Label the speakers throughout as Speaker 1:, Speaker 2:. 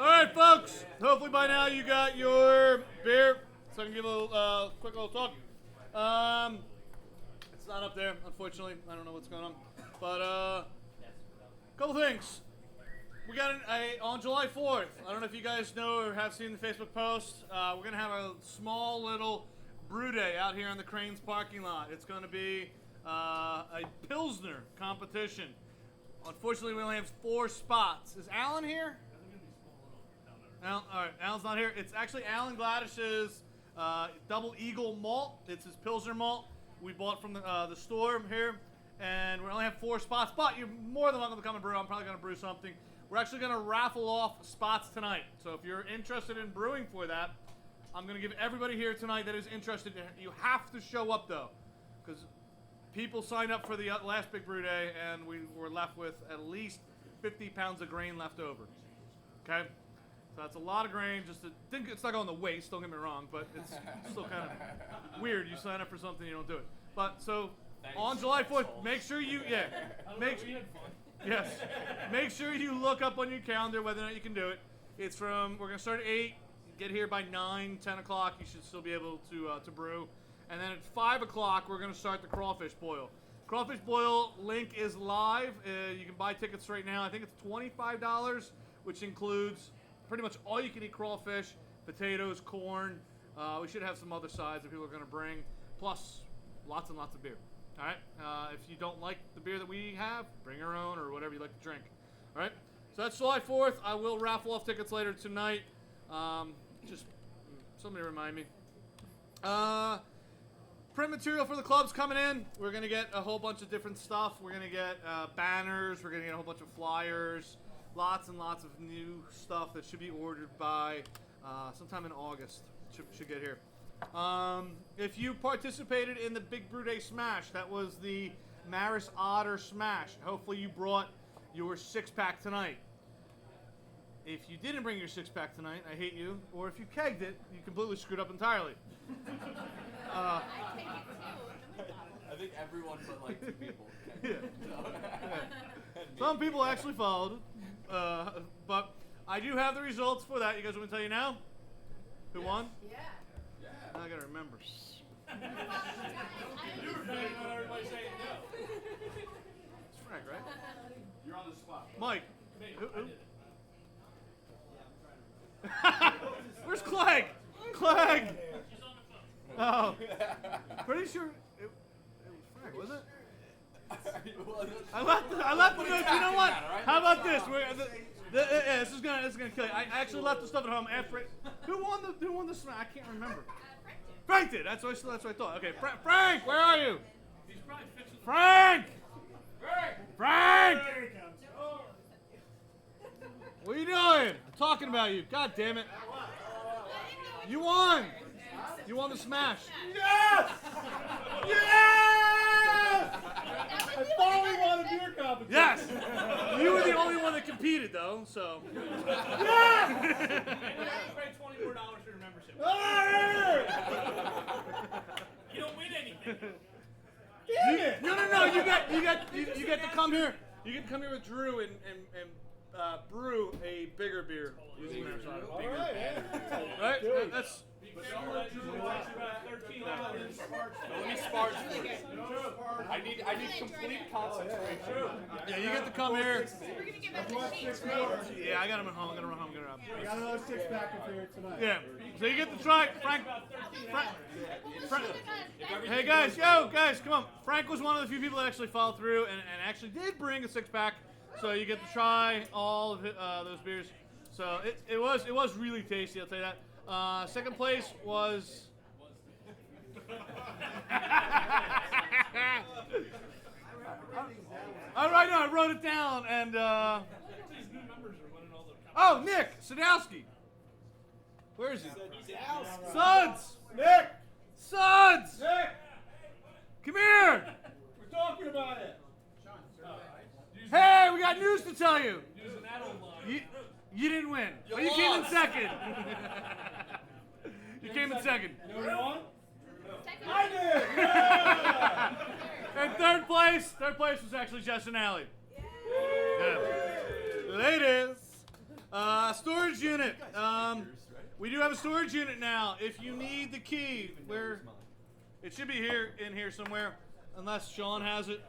Speaker 1: All right, folks. Hopefully by now you got your beer, so I can give a little, quick little talk. It's not up there, unfortunately. I don't know what's going on, but couple things. We got on July 4th. I don't know if you guys know or have seen the Facebook post. We're gonna have a small little brew day out here in the Cranes parking lot. It's gonna be a Pilsner competition. Unfortunately, we only have 4 spots. Is Alan here? All right, Alan's not here. It's actually Alan Gladish's Double Eagle malt. It's his Pilsner malt we bought from the store here, and we only have 4 spots. But you're more than welcome to come and brew. I'm probably going to brew something. We're actually going to raffle off spots tonight. So if you're interested in brewing for that, I'm going to give everybody here tonight that is interested. You have to show up though, because people signed up for the last big brew day, and we were left with at least 50 pounds of grain left over. Okay. So that's a lot of grain. It's not going to waste, don't get me wrong, but it's still kind of weird. You sign up for something, you don't do it. But so on July 4th, make sure you make sure you look up on your calendar whether or not you can do it. We're going to start at 8, get here by 9, 10 o'clock. You should still be able to brew. And then at 5 o'clock, we're going to start the crawfish boil. Crawfish boil link is live. You can buy tickets right now. I think it's $25, which includes pretty much all you can eat crawfish, potatoes, corn. We should have some other sides that people are going to bring, plus lots and lots of beer. All right. If you don't like the beer that we have, bring your own or whatever you like to drink. All right. So that's July 4th. I will raffle off tickets later tonight. Just somebody remind me. Print material for the club's coming in. We're going to get a whole bunch of different stuff. We're going to get banners. We're going to get a whole bunch of flyers. Lots and lots of new stuff that should be ordered by sometime in August. Should get here. If you participated in the Big Brew Day Smash, that was the Maris Otter Smash. Hopefully you brought your 6-pack tonight. If you didn't bring your 6-pack tonight, I hate you. Or if you kegged it, you completely screwed up entirely.
Speaker 2: I think everyone but like 2 people.
Speaker 1: Yeah. Some people actually followed. But I do have the results for that. You guys want me to tell you now? Who won?
Speaker 3: Yeah.
Speaker 1: I gotta remember.
Speaker 4: You were betting on everybody saying no.
Speaker 1: It's Frank, right?
Speaker 4: You're on the spot.
Speaker 1: Mike.
Speaker 4: Me,
Speaker 1: Who?
Speaker 4: I did it.
Speaker 1: Where's Clegg? Clegg!
Speaker 4: She's on the phone.
Speaker 1: Oh. Pretty sure it was Frank, was it?
Speaker 2: Well,
Speaker 1: I left the notes. You know what? How about this? This is gonna kill you. I actually left the stuff at home after it. Who won the smash? I can't remember. Frank did. That's what I thought. Okay, Frank, where are you?
Speaker 4: He's probably fixing the
Speaker 1: Frank! Frank!
Speaker 4: There he comes. Oh.
Speaker 1: What are you doing? I'm talking about you. God damn it. You won. You won the smash.
Speaker 4: Yes! Yes! I finally won a beer competition.
Speaker 1: Yes. You were the only one that competed, though. So.
Speaker 4: Yes! And you have to pay $24 for your membership. You don't win anything.
Speaker 1: No. You get to come here. You get to come here with Drew and brew a bigger beer. Using Maris Otter.
Speaker 4: All right, man.
Speaker 1: Right? That's.
Speaker 4: Be careful that Drew takes you about 13 hours in Sparks.
Speaker 2: let me sparge first. I need complete concentration.
Speaker 1: Yeah, you get to come here.
Speaker 3: We're gonna give out the sheets, right?
Speaker 1: Yeah, I got him at home. I'm gonna run home.
Speaker 5: We got another 6-pack of beer tonight.
Speaker 1: Yeah. So you get to try Frank.
Speaker 3: What was she
Speaker 1: Hey guys, come on. Frank was one of the few people that actually followed through and actually did bring a 6-pack. So you get to try all of those beers. So it was really tasty. I'll tell you that. Second place was. All right, no, I wrote it down and.
Speaker 4: These new members are winning all the
Speaker 1: Oh, Nick Sadowski. Where is he?
Speaker 4: Sadowski.
Speaker 1: Suds!
Speaker 4: Nick!
Speaker 1: Suds!
Speaker 4: Nick!
Speaker 1: Come here!
Speaker 4: We're talking about it.
Speaker 1: Hey, we got news to tell you.
Speaker 4: Using that old line.
Speaker 1: You didn't win. But you came in second. You came in second.
Speaker 4: You know who won?
Speaker 3: Second.
Speaker 4: I did! Yeah!
Speaker 1: And third place was actually Jess and Allie. Yeah. Ladies, Storage unit. We do have a storage unit now. If you need the key, it should be in here somewhere, unless Sean has it.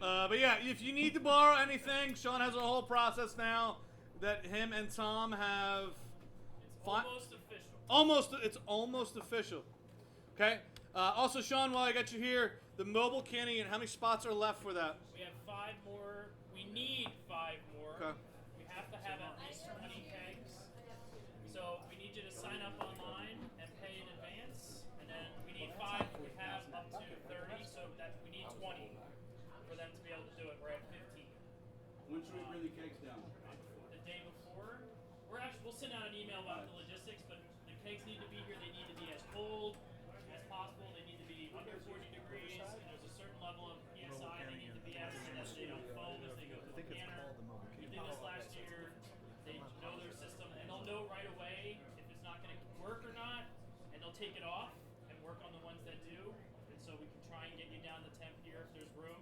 Speaker 1: But yeah, if you need to borrow anything, Sean has a whole process now that him and Tom have.
Speaker 4: Almost official.
Speaker 1: It's almost official. Okay. Also, Sean, while I got you here, the mobile canning, how many spots are left for that?
Speaker 4: We have 5 more. We need 5 more.
Speaker 1: Okay.
Speaker 4: We have to have at least 20 kegs. So we need you to sign up online and pay in advance. And then we need 5. We have up to 30, so that we need 20 for them to be able to do it. We're at 15.
Speaker 5: When should we bring the kegs down?
Speaker 4: The day before, we'll send out an email about the logistics, but the kegs need to be here. They need to be as cold as possible. They need to be under 40 degrees. And there's a certain level of PSI they need to be at so that they don't foam as they go through the canner. We did this last year. They know their system, and they'll know right away if it's not going to work or not, and they'll take it off and work on the ones that do. And so we can try and get you down to temp here if there's room.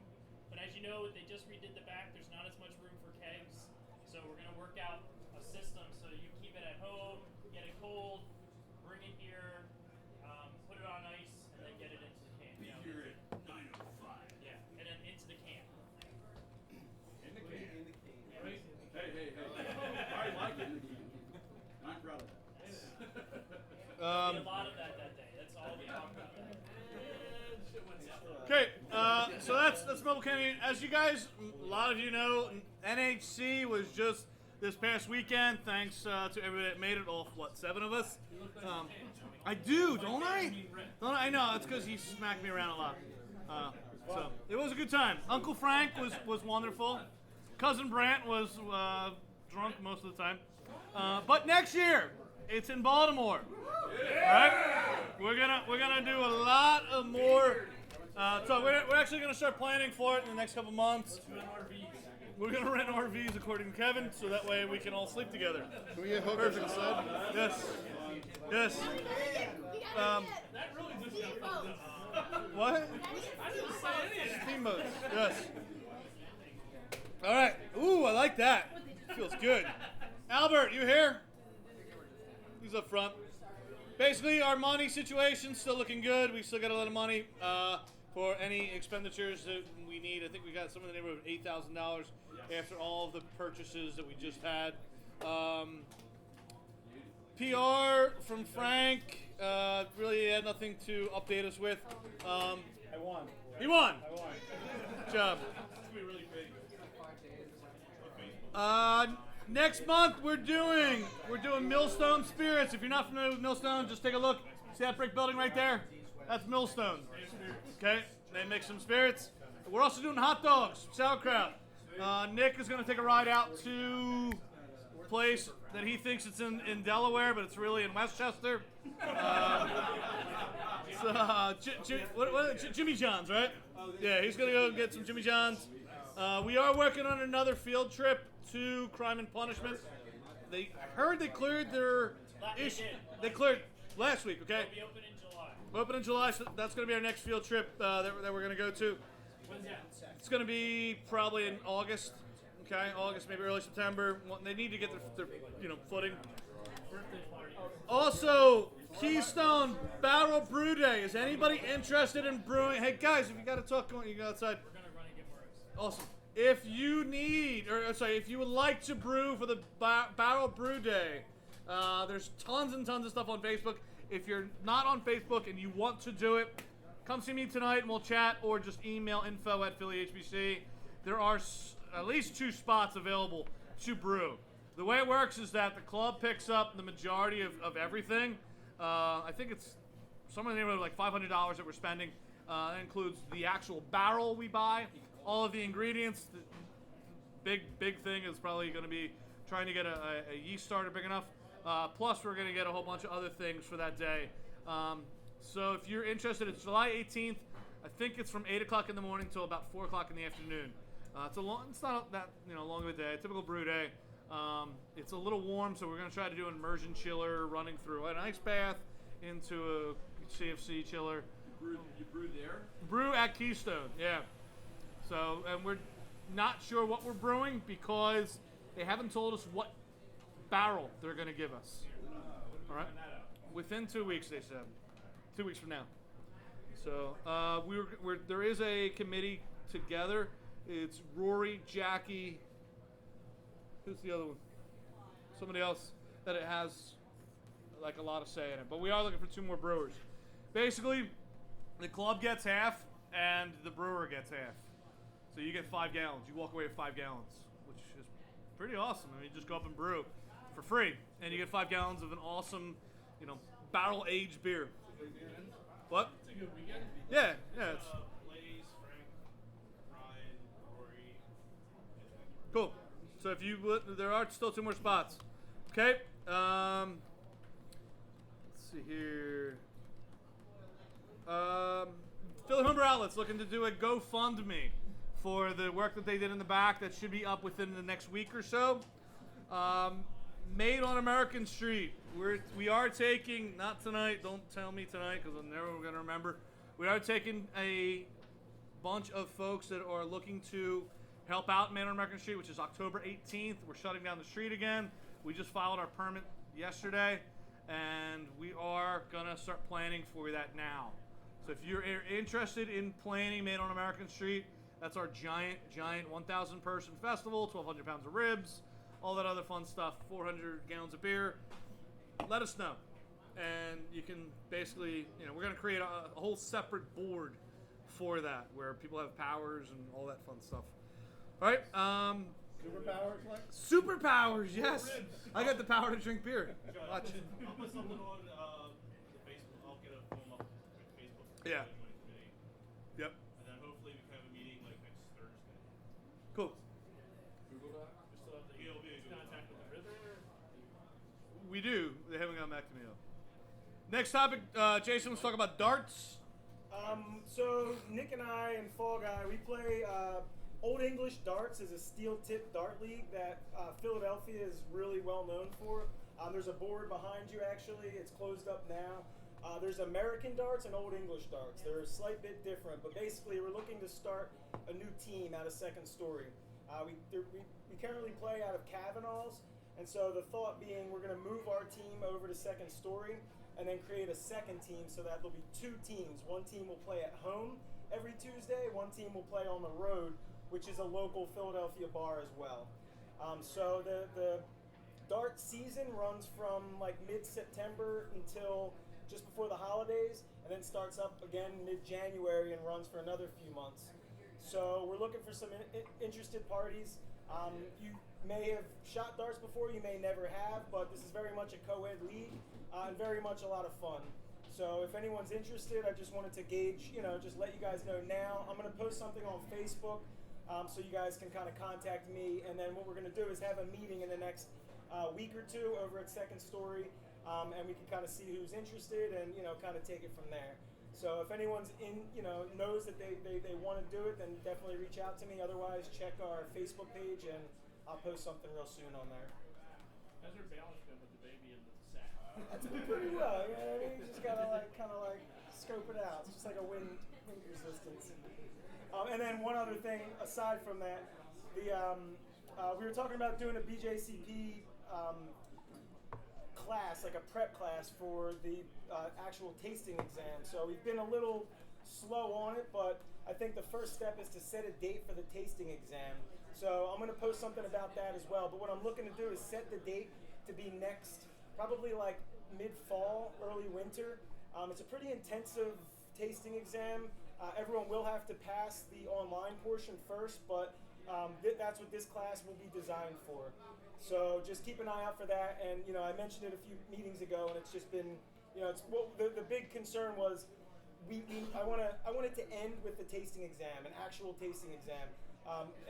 Speaker 4: But as you know, they just redid the back. There's not as much room for kegs. So we're going to work out a system so you keep it at home, get it cold, bring it here, put it on ice, and then get it into the can.
Speaker 5: Be here at 9:05.
Speaker 4: Yeah, and then into the can.
Speaker 5: In the can. Hey. I like it. I'm proud of that.
Speaker 4: A lot of that day. That's all we talk about. Shit went south.
Speaker 1: Okay, so that's mobile canning. As you guys, a lot of you know, NHC was just this past weekend. Thanks to everybody that made it. All 7 of us. I do, don't I? I know. It's because he smacked me around a lot. So it was a good time. Uncle Frank was wonderful. Cousin Brant was drunk most of the time. But next year, it's in Baltimore. All right? We're gonna do a lot of more. So we're actually gonna start planning for it in the next couple months. We're gonna rent RVs according to Kevin, so that way we can all sleep together.
Speaker 5: Can we get hookers inside?
Speaker 1: Yes. Yes.
Speaker 4: That really just got fucked up.
Speaker 1: What?
Speaker 4: I didn't say any of that.
Speaker 1: Steamboats. Yes. All right. Ooh, I like that. Feels good. Albert, you here? He's up front. Basically, our money situation's still looking good. We still got a lot of money for any expenditures that we need. I think we got something in the neighborhood of $8,000 after all of the purchases that we just had. PR from Frank really had nothing to update us with.
Speaker 5: I won.
Speaker 1: He won.
Speaker 5: I won.
Speaker 1: Good job.
Speaker 4: It's gonna be really big.
Speaker 1: Next month we're doing Millstone Spirits. If you're not familiar with Millstone, just take a look. See that brick building right there? That's Millstone. Okay, they make some spirits. We're also doing hot dogs, sauerkraut. Nick is going to take a ride out to a place that he thinks it's in Delaware, but it's really in Westchester. Jimmy John's, right? Yeah, he's going to go get some Jimmy John's. We are working on another field trip to Crime and Punishment. I heard they cleared their issue. They cleared last week, okay?
Speaker 4: It'll be open in July.
Speaker 1: Open in July, so that's going to be our next field trip that we're going to go to.
Speaker 4: When's that?
Speaker 1: It's going to be probably in August, okay? August, maybe early September. They need to get their footing.
Speaker 4: Birthday party.
Speaker 1: Also, Keystone Barrel Brew Day. Is anybody interested in brewing? Hey guys, if you got to talk, you go outside.
Speaker 4: We're gonna run and get more ice.
Speaker 1: Awesome. If you if you would like to brew for the Barrel Brew Day, there's tons and tons of stuff on Facebook. If you're not on Facebook and you want to do it, come see me tonight and we'll chat, or just email info@phillyhbc. There are at least 2 spots available to brew. The way it works is that the club picks up the majority of everything. I think it's somewhere in the neighborhood of like $500 that we're spending. That includes the actual barrel we buy, all of the ingredients. The big thing is probably going to be trying to get a yeast starter big enough. Plus, we're going to get a whole bunch of other things for that day. So if you're interested, it's July 18th. I think it's from 8 o'clock in the morning till about 4 o'clock in the afternoon. It's not that long of a day. Typical brew day. It's a little warm, so we're going to try to do an immersion chiller running through an ice bath into a CFC chiller.
Speaker 5: You brew there?
Speaker 1: Brew at Keystone, yeah. So, and we're not sure what we're brewing because They haven't told us what barrel they're going to give us. All right? Within 2 weeks, they said. 2 weeks from now. So there is a committee together. It's Rory, Jackie. Who's the other one? Somebody else that it has like a lot of say in it. But we are looking for 2 more brewers. Basically, the club gets half and the brewer gets half. So you get 5 gallons. You walk away with 5 gallons, which is pretty awesome. I mean, you just go up and brew for free, and you get 5 gallons of an awesome, barrel-aged beer. What?
Speaker 5: It's a good weekend.
Speaker 1: Yeah. It's
Speaker 5: Blaze, Frank, Ryan, Rory.
Speaker 1: cool. So if you would, there are still 2 more spots. Okay. Let's see here. Philly Homebrew Outlet's looking to do a GoFundMe for the work that they did in the back. That should be up within the next week or so. Made on American Street. We are taking, not tonight, don't tell me tonight because I'm never going to remember. We are taking a bunch of folks that are looking to help out Made on American Street, which is October 18th. We're shutting down the street again. We just filed our permit yesterday, and we are going to start planning for that now. So if you're interested in planning Made on American Street, that's our giant 1,000 person festival, 1,200 pounds of ribs, all that other fun stuff, 400 gallons of beer. Let us know. And you can basically, we're going to create a whole separate board for that where people have powers and all that fun stuff. All right.
Speaker 5: Superpowers, like?
Speaker 1: Superpowers, yes. I got the power to drink beer. Watch.
Speaker 5: I'll put something on the Facebook. I'll get a film up with Facebook.
Speaker 1: Yeah.
Speaker 5: Committee.
Speaker 1: Yep.
Speaker 5: And then hopefully we can have a meeting like next Thursday.
Speaker 1: Cool.
Speaker 5: Google that? We still have to it'll be a Google
Speaker 4: Contact with the river.
Speaker 1: We do. They haven't gotten back to me though. Next topic, Jason, let's talk about darts.
Speaker 6: So Nick and I and Fall Guy, we play Old English Darts is a steel tip dart league that Philadelphia is really well known for. There's a board behind you actually. It's closed up now. There's American darts and Old English darts. They're a slight bit different, but basically we're looking to start a new team out of Second Story. We currently play out of Kavanaugh's, and so the thought being we're going to move our team over to Second Story and then create a second team so that there'll be 2 teams. One team will play at home every Tuesday. One team will play on the road, which is a local Philadelphia bar as well. So the dart season runs from like mid-September until just before the holidays, and then starts up again mid-January and runs for another few months. So we're looking for some interested parties. You may have shot darts before, you may never have, but this is very much a co-ed league and very much a lot of fun. So if anyone's interested, I just wanted to gauge, just let you guys know now. I'm going to post something on Facebook so you guys can kind of contact me, and then what we're going to do is have a meeting in the next week or 2 over at Second Story, and we can kind of see who's interested and, kind of take it from there. So if anyone's knows that they want to do it, then definitely reach out to me. Otherwise, check our Facebook page, and I'll post something real soon on there.
Speaker 4: How's your balance been with the baby in the sack?
Speaker 6: That's been pretty well, you know what I mean? You just gotta kind of scope it out. It's just like a wind resistance. And then one other thing, aside from that, we were talking about doing a BJCP class, like a prep class for the actual tasting exam. So we've been a little slow on it, but I think the first step is to set a date for the tasting exam. So I'm going to post something about that as well. But what I'm looking to do is set the date to be next, probably like mid-fall, early winter. It's a pretty intensive tasting exam. Everyone will have to pass the online portion first, but that's what this class will be designed for. So just keep an eye out for that. And I mentioned it a few meetings ago, and it's just been, the big concern was I wanted to end with the tasting exam, an actual tasting exam.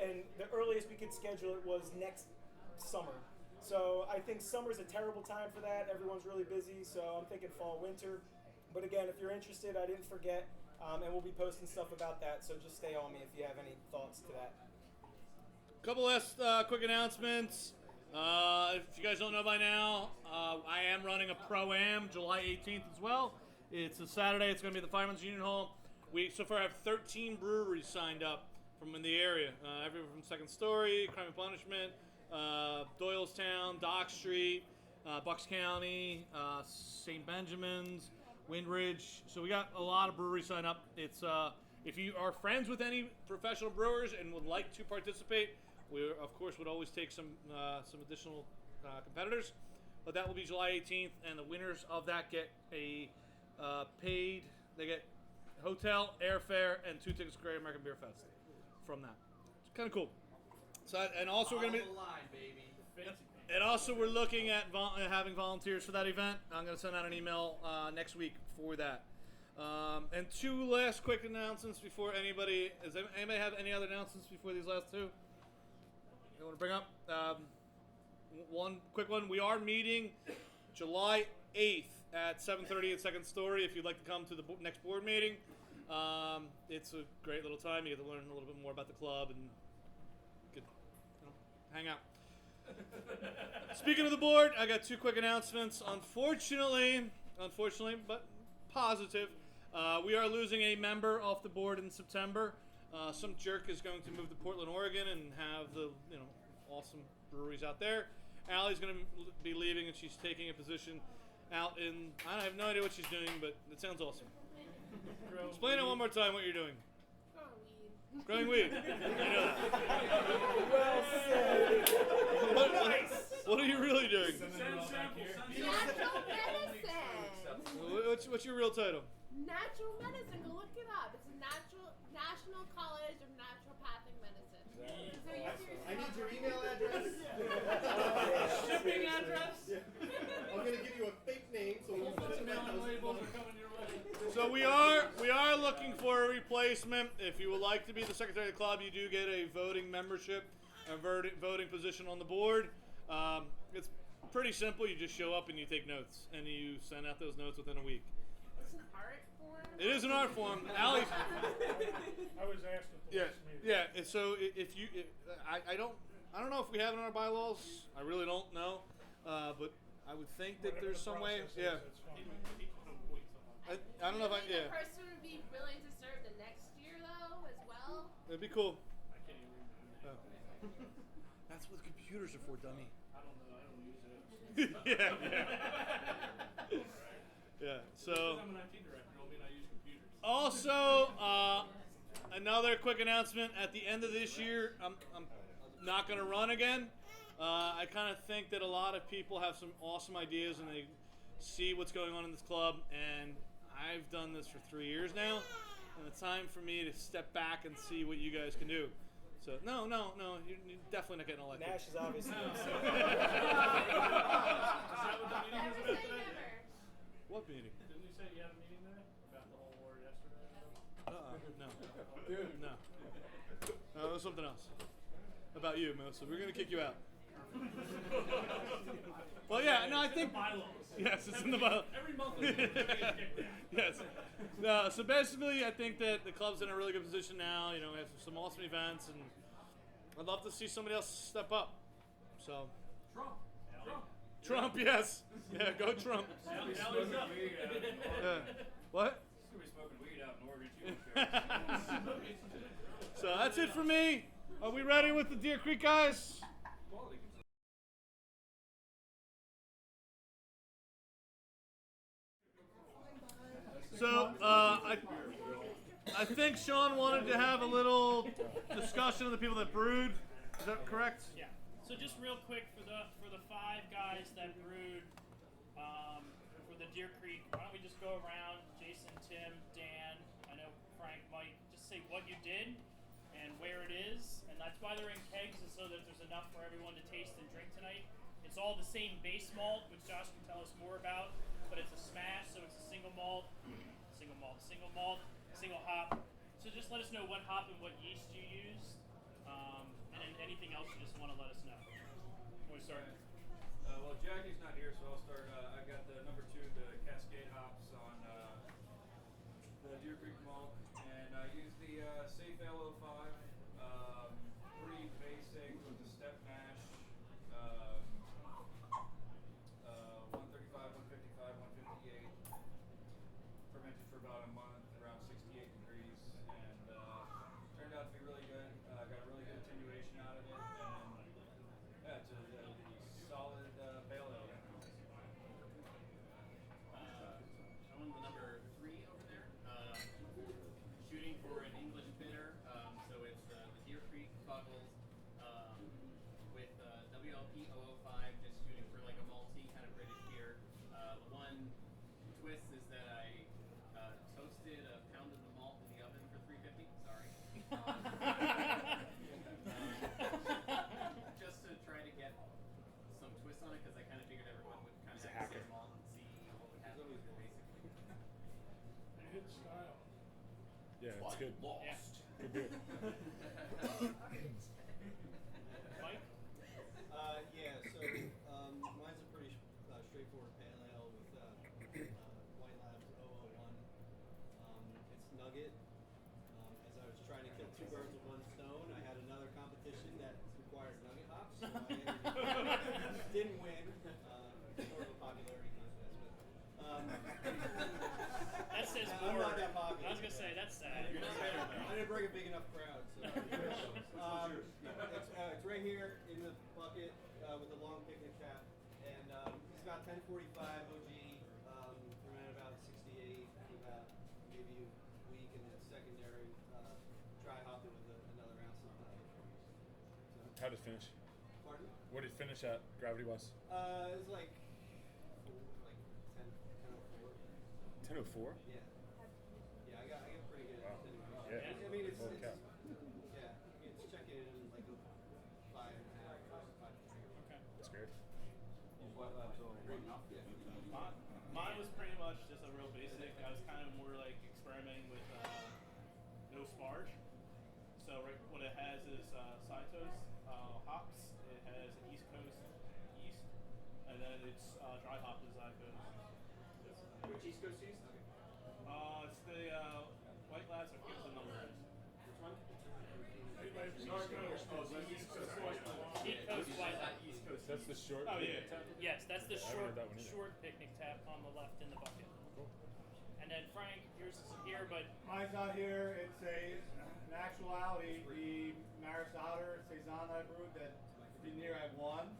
Speaker 6: And the earliest we could schedule it was next summer. So I think summer's a terrible time for that. Everyone's really busy, so I'm thinking fall, winter. But again, if you're interested, I didn't forget, and we'll be posting stuff about that. So just stay on me if you have any thoughts to that.
Speaker 1: Couple last quick announcements. If you guys don't know by now, I am running a Pro-Am July 18th as well. It's a Saturday. It's going to be at the Fireman's Union Hall. We so far have 13 breweries signed up from in the area. Everyone from Second Story, Crime and Punishment, Doylestown, Dock Street, Bucks County, St. Benjamin's, Windridge. So we got a lot of breweries signed up. It's if you are friends with any professional brewers and would like to participate, we of course would always take some additional competitors. But that will be July 18th, and the winners of that get a paid. They get hotel, airfare, and 2 tickets to Great American Beer Fest from that. It's kind of cool. So and also we're gonna be. And also we're looking at having volunteers for that event. I'm gonna send out an email next week for that. And 2 last quick announcements before anybody. Does anybody have any other announcements before these last 2? You want to bring up? One quick one. We are meeting July 8th at 7:30 at Second Story. If you'd like to come to the next board meeting, it's a great little time. You get to learn a little bit more about the club and get, hang out. Speaking of the board, I got 2 quick announcements. Unfortunately, but positive, we are losing a member off the board in September. Some jerk is going to move to Portland, Oregon, and have the awesome breweries out there. Allie's going to be leaving, and she's taking a position out in. I have no idea what she's doing, but it sounds awesome. Explain it one more time what you're doing. Growing weed. You know that.
Speaker 6: Well said.
Speaker 1: What are you really doing?
Speaker 3: Natural medicine.
Speaker 1: What's your real title?
Speaker 3: Natural medicine. Go look it up. It's a National College of Naturopathic Medicine. So you seriously
Speaker 7: I need your email address.
Speaker 4: Shipping address?
Speaker 7: I'm gonna give you a fake name so we'll put some
Speaker 4: labels are coming your way.
Speaker 1: So we are looking for a replacement. If you would like to be the secretary of the club, you do get a voting membership, a voting position on the board. It's pretty simple. You just show up and you take notes, and you send out those notes within a week.
Speaker 3: It's an art form.
Speaker 1: It is an art form. Allie's.
Speaker 8: I was asked at the
Speaker 1: Yeah,
Speaker 8: last meeting.
Speaker 1: yeah. So if you, I don't know if we have it in our bylaws. I really don't know, but I would think that
Speaker 8: Whatever
Speaker 1: there's
Speaker 8: the
Speaker 1: some way.
Speaker 8: process is,
Speaker 1: Yeah.
Speaker 8: it's fine.
Speaker 1: I don't know if I.
Speaker 3: Maybe
Speaker 1: Yeah.
Speaker 3: the person would be willing to serve the next year though, as well.
Speaker 1: It'd be cool. Oh. That's what computers are for, dummy.
Speaker 4: I don't know. I don't use it.
Speaker 1: Yeah. Yeah. So.
Speaker 4: I'm an IT director. Don't mean I use computers.
Speaker 1: Also, another quick announcement. At the end of this year, I'm not going to run again. I kind of think that a lot of people have some awesome ideas and they see what's going on in this club. And I've done this for 3 years now. And it's time for me to step back and see what you guys can do. So, no. You're definitely not getting elected.
Speaker 6: Nash is obviously upset.
Speaker 4: Is that what the meeting was
Speaker 3: Never
Speaker 4: about
Speaker 3: say
Speaker 4: today?
Speaker 3: never.
Speaker 1: What meeting?
Speaker 4: Didn't you say you had a meeting there? About the whole war yesterday?
Speaker 1: No. No. No, it was something else. About you, Mo. So we're going to kick you out. Well, yeah, no, I think.
Speaker 4: Bylaws.
Speaker 1: Yes, it's in the bylaws.
Speaker 4: Every month we get kicked out.
Speaker 1: Yes. No, so basically, I think that the club's in a really good position now. We have some awesome events, and I'd love to see somebody else step up. So. Trump, yes. Yeah, go Trump.
Speaker 4: Allie's up.
Speaker 1: Yeah. What?
Speaker 2: He's gonna be smoking weed out in Oregon too.
Speaker 1: So that's it for me. Are we ready with the Deer Creek guys? So I think Sean wanted to have a little discussion of the people that brewed. Is that correct?
Speaker 4: Yeah. So just real quick for the 5 guys that brewed for the Deer Creek, why don't we just go around? Jason, Tim, Dan, I know Frank, Mike, just say what you did and where it is, and that's why they're in kegs, is so that there's enough for everyone to taste and drink tonight. It's all the same base malt, which Josh can tell us more about, but it's a smash, so it's a single hop. So just let us know what hop and what yeast you used, and then anything else you just want to let us know. We'll start.
Speaker 2: Well, Jackie's not here, so I'll start. I got the number 2, the Cascade hops on the Deer Creek malt, and I used the Safe L05, pretty basic with the step mash, 135, 155, 158, fermented for about a month, around 68 degrees, and turned out to be really good. Got a really good attenuation out of it, and yeah,
Speaker 9: twist is that I toasted a pound of the malt in the oven for 350. Sorry. Just to try to get some twist on it, because I kind of figured everyone would kind of have the same malt and see what would happen with it, basically.
Speaker 8: Good style.
Speaker 10: Yeah, it's good.
Speaker 5: Lost.
Speaker 10: Good beer.
Speaker 4: Mike?
Speaker 7: Yeah, so mine's a pretty straightforward pale ale with White Labs 001. It's Nugget. As I was trying to kill two birds with one stone, I had another competition that required Nugget hops, so I didn't win. Sort of a popularity contest, but
Speaker 4: That says
Speaker 7: I'm
Speaker 4: more.
Speaker 7: not that popular.
Speaker 4: I was gonna say that's sad.
Speaker 7: I didn't bring a big enough crowd. So. It's right here in the bucket with the long picnic cap, and it's about 10:45 OG. We're at about 68, about maybe a week, and then secondary dry hopped it with another ounce of so,
Speaker 10: How did it finish?
Speaker 7: Pardon?
Speaker 10: What did it finish at, gravity-wise?
Speaker 7: It was like 10,
Speaker 10: 10:04?
Speaker 7: Yeah. Yeah, I got pretty good.
Speaker 10: Wow.
Speaker 7: At
Speaker 10: Yeah.
Speaker 7: I mean, it's
Speaker 10: Holy cow.
Speaker 7: yeah. I mean, it's checking in like a 5.5, 5.
Speaker 4: Okay.
Speaker 10: That's great.
Speaker 11: Mine was pretty much just a real basic. I was kind of more like experimenting with no sparge. So what it has is side toast, hops. It has an East Coast yeast, and then it's dry hopped as side toast.
Speaker 2: Which East Coast yeast?
Speaker 11: It's the White Labs. I forget what the number is.
Speaker 2: Which one?
Speaker 8: East Coast.
Speaker 2: East Coast.
Speaker 4: East Coast White Labs.
Speaker 2: East Coast.
Speaker 10: That's the short.
Speaker 11: Oh, yeah.
Speaker 4: Yes, that's the
Speaker 10: I haven't
Speaker 4: short
Speaker 10: heard that one either.
Speaker 4: short picnic tap on the left in the bucket.
Speaker 10: Cool.
Speaker 4: And then Frank, yours isn't here, but
Speaker 12: Mine's not here. It's an actuality. The Maris Otter Saison I brewed that didn't hear I won.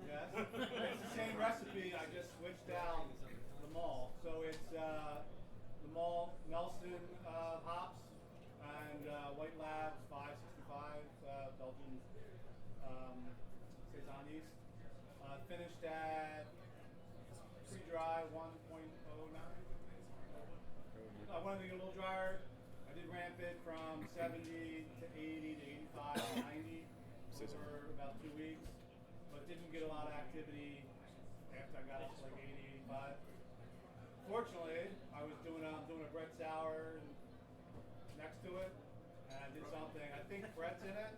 Speaker 12: Yes. It's the same recipe. I just switched out the malt. So it's the malt Nelson hops and White Labs 565 Belgian Saison yeast. Finished at pre-dry 1.09. I wanted to get a little drier. I did ramp it from 70 to 80 to 85 to 90 for about 2 weeks, but didn't get a lot of activity after I got up to like 80, 85. Fortunately, I was doing a bread sour next to it, and I did something. I think Brett's in it.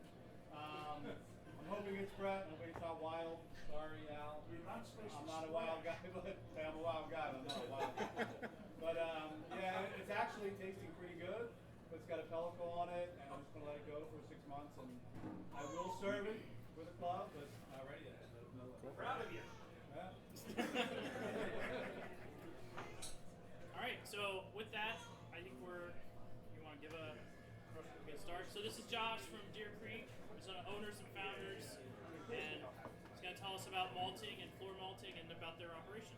Speaker 12: I'm hoping it's Brett. I'm hoping it's not wild. Sorry, Al.
Speaker 8: You're not supposed
Speaker 12: I'm
Speaker 8: to
Speaker 12: not a
Speaker 8: swear.
Speaker 12: wild guy, but I'm a wild guy. But I'm not a wild guy. But yeah, it's actually tasting pretty good. But it's got a pellicle on it, and I'm just gonna let it go for 6 months, and I will serve it with a club, but not ready yet.
Speaker 2: Proud of you.
Speaker 12: Yeah.
Speaker 4: all right. So with that, I think you want to give a good start. So this is Josh from Deer Creek. He's one of the owners and founders, and he's going to tell us about malting and floor malting and about their operation.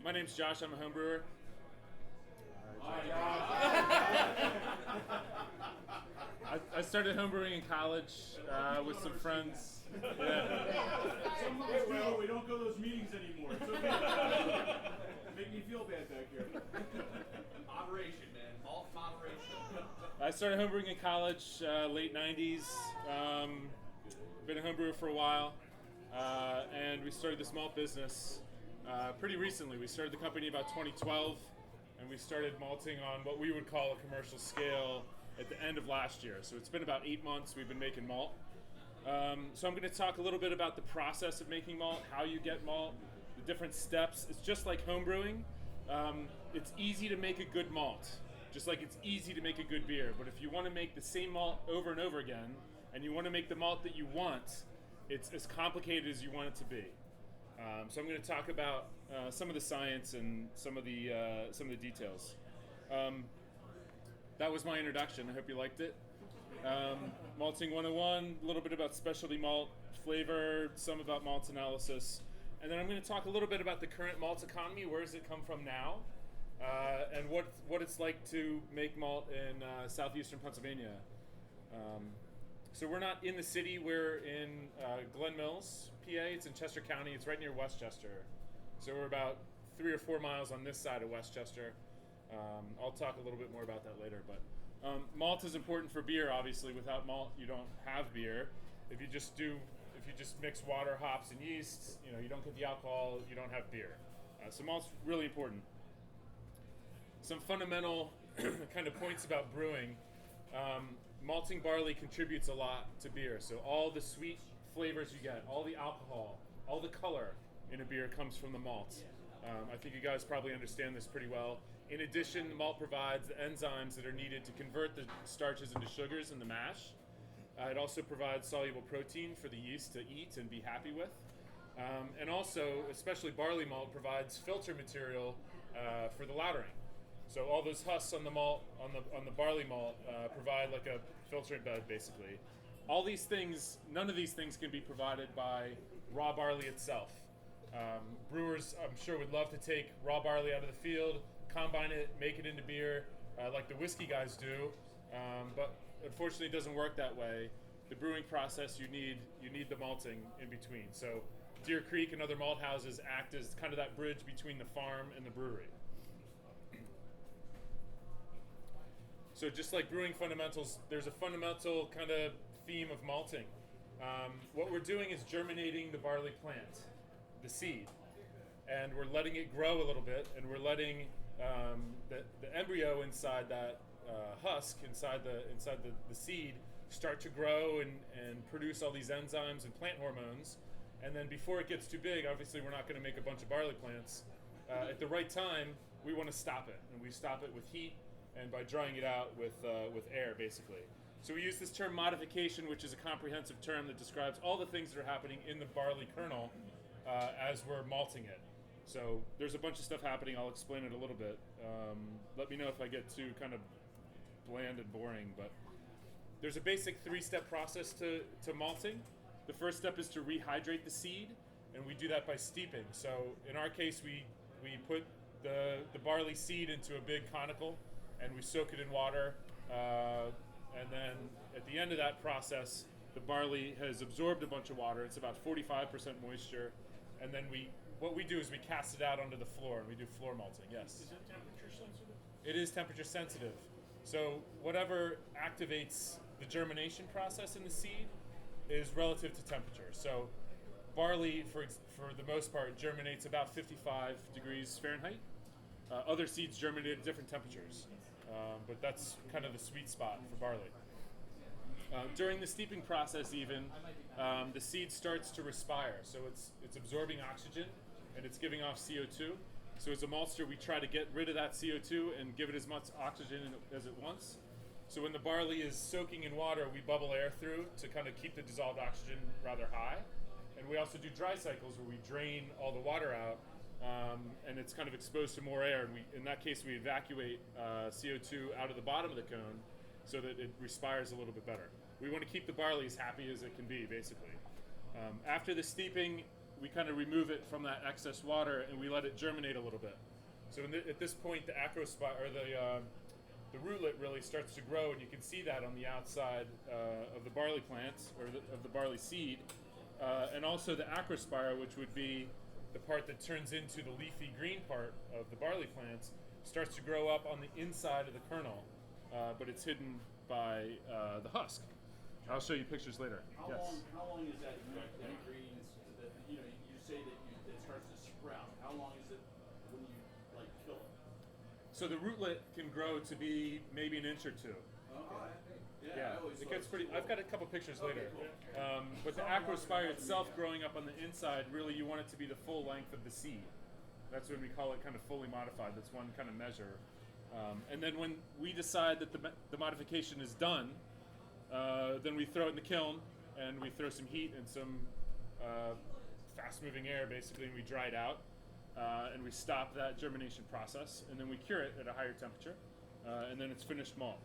Speaker 10: My name's Josh. I'm a home brewer. I started homebrewing in college with some friends. Yeah.
Speaker 5: Well, we don't go to those meetings anymore. It's okay. Make me feel bad back here.
Speaker 9: Moderation, man. Malt moderation.
Speaker 10: I started homebrewing in college, late 90s. Been a homebrewer for a while. And we started this malt business pretty recently. We started the company about 2012, and we started malting on what we would call a commercial scale at the end of last year. So it's been about 8 months we've been making malt. So I'm going to talk a little bit about the process of making malt, how you get malt, the different steps. It's just like homebrewing. It's easy to make a good malt, just like it's easy to make a good beer. But if you want to make the same malt over and over again, and you want to make the malt that you want, it's as complicated as you want it to be. So I'm going to talk about some of the science and some of the details. That was my introduction. I hope you liked it. Malting 101, a little bit about specialty malt flavor, some about malt analysis, and then I'm going to talk a little bit about the current malt economy. Where does it come from now, and what it's like to make malt in southeastern Pennsylvania. So we're not in the city. We're in Glen Mills, PA. It's in Chester County. It's right near Westchester. So we're about 3 or 4 miles on this side of Westchester. I'll talk a little bit more about that later. But malt is important for beer. Obviously, without malt, you don't have beer. If you just mix water, hops, and yeast, you don't get the alcohol. You don't have beer. So malt's really important. Some fundamental kind of points about brewing. Malting barley contributes a lot to beer. So all the sweet flavors you get, all the alcohol, all the color in a beer comes from the malt. I think you guys probably understand this pretty well. In addition, the malt provides the enzymes that are needed to convert the starches into sugars in the mash. It also provides soluble protein for the yeast to eat and be happy with. And also, especially barley malt, provides filter material for the lautering. So all those husks on the malt, on the barley malt, provide like a filtering bed, basically. All these things, none of these things can be provided by raw barley itself. Brewers, I'm sure, would love to take raw barley out of the field, combine it, make it into beer, like the whiskey guys do. But unfortunately, it doesn't work that way. The brewing process, you need the malting in between. So Deer Creek and other malt houses act as kind of that bridge between the farm and the brewery. So just like brewing fundamentals, there's a fundamental kind of theme of malting. What we're doing is germinating the barley plant, the seed, and we're letting it grow a little bit, and we're letting the embryo inside that husk, inside the seed, start to grow and produce all these enzymes and plant hormones. And then before it gets too big, obviously we're not going to make a bunch of barley plants. At the right time, we want to stop it, and we stop it with heat and by drying it out with air, basically. So we use this term modification, which is a comprehensive term that describes all the things that are happening in the barley kernel as we're malting it. So there's a bunch of stuff happening. I'll explain it a little bit. Let me know if I get too kind of bland and boring, but there's a basic 3-step process to malting. The first step is to rehydrate the seed, and we do that by steeping. So in our case, we put the barley seed into a big conical, and we soak it in water, and then at the end of that process, the barley has absorbed a bunch of water. It's about 45% moisture, and then what we do is we cast it out onto the floor, and we do floor malting. Yes.
Speaker 8: Is it temperature sensitive?
Speaker 10: It is temperature sensitive. So whatever activates the germination process in the seed is relative to temperature. So barley, for the most part, germinates about 55 degrees Fahrenheit. Other seeds germinate at different temperatures, but that's kind of the sweet spot for barley. During the steeping process even, the seed starts to respire. So it's absorbing oxygen and it's giving off CO2. So as a maltster, we try to get rid of that CO2 and give it as much oxygen as it wants. So when the barley is soaking in water, we bubble air through to kind of keep the dissolved oxygen rather high. And we also do dry cycles where we drain all the water out, and it's kind of exposed to more air. And in that case, we evacuate CO2 out of the bottom of the cone so that it respires a little bit better. We want to keep the barley as happy as it can be, basically. After the steeping, we kind of remove it from that excess water and we let it germinate a little bit. So at this point, the acrospire, or the rootlet really starts to grow, and you can see that on the outside of the barley plants, or of the barley seed. And also the acrospire, which would be the part that turns into the leafy green part of the barley plants, starts to grow up on the inside of the kernel, but it's hidden by the husk. I'll show you pictures later.
Speaker 5: How long is that green? You say that it starts to sprout. How long is it when you kill it?
Speaker 10: So the rootlet can grow to be maybe an inch or two.
Speaker 5: Okay.
Speaker 10: Yeah, it gets pretty. I've got a couple pictures later. But the acrospire itself growing up on the inside, really you want it to be the full length of the seed. That's when we call it kind of fully modified. That's one kind of measure. And then when we decide that the modification is done, then we throw it in the kiln, and we throw some heat and some fast-moving air, basically, and we dry it out. And we stop that germination process, and then we cure it at a higher temperature, and then it's finished malt.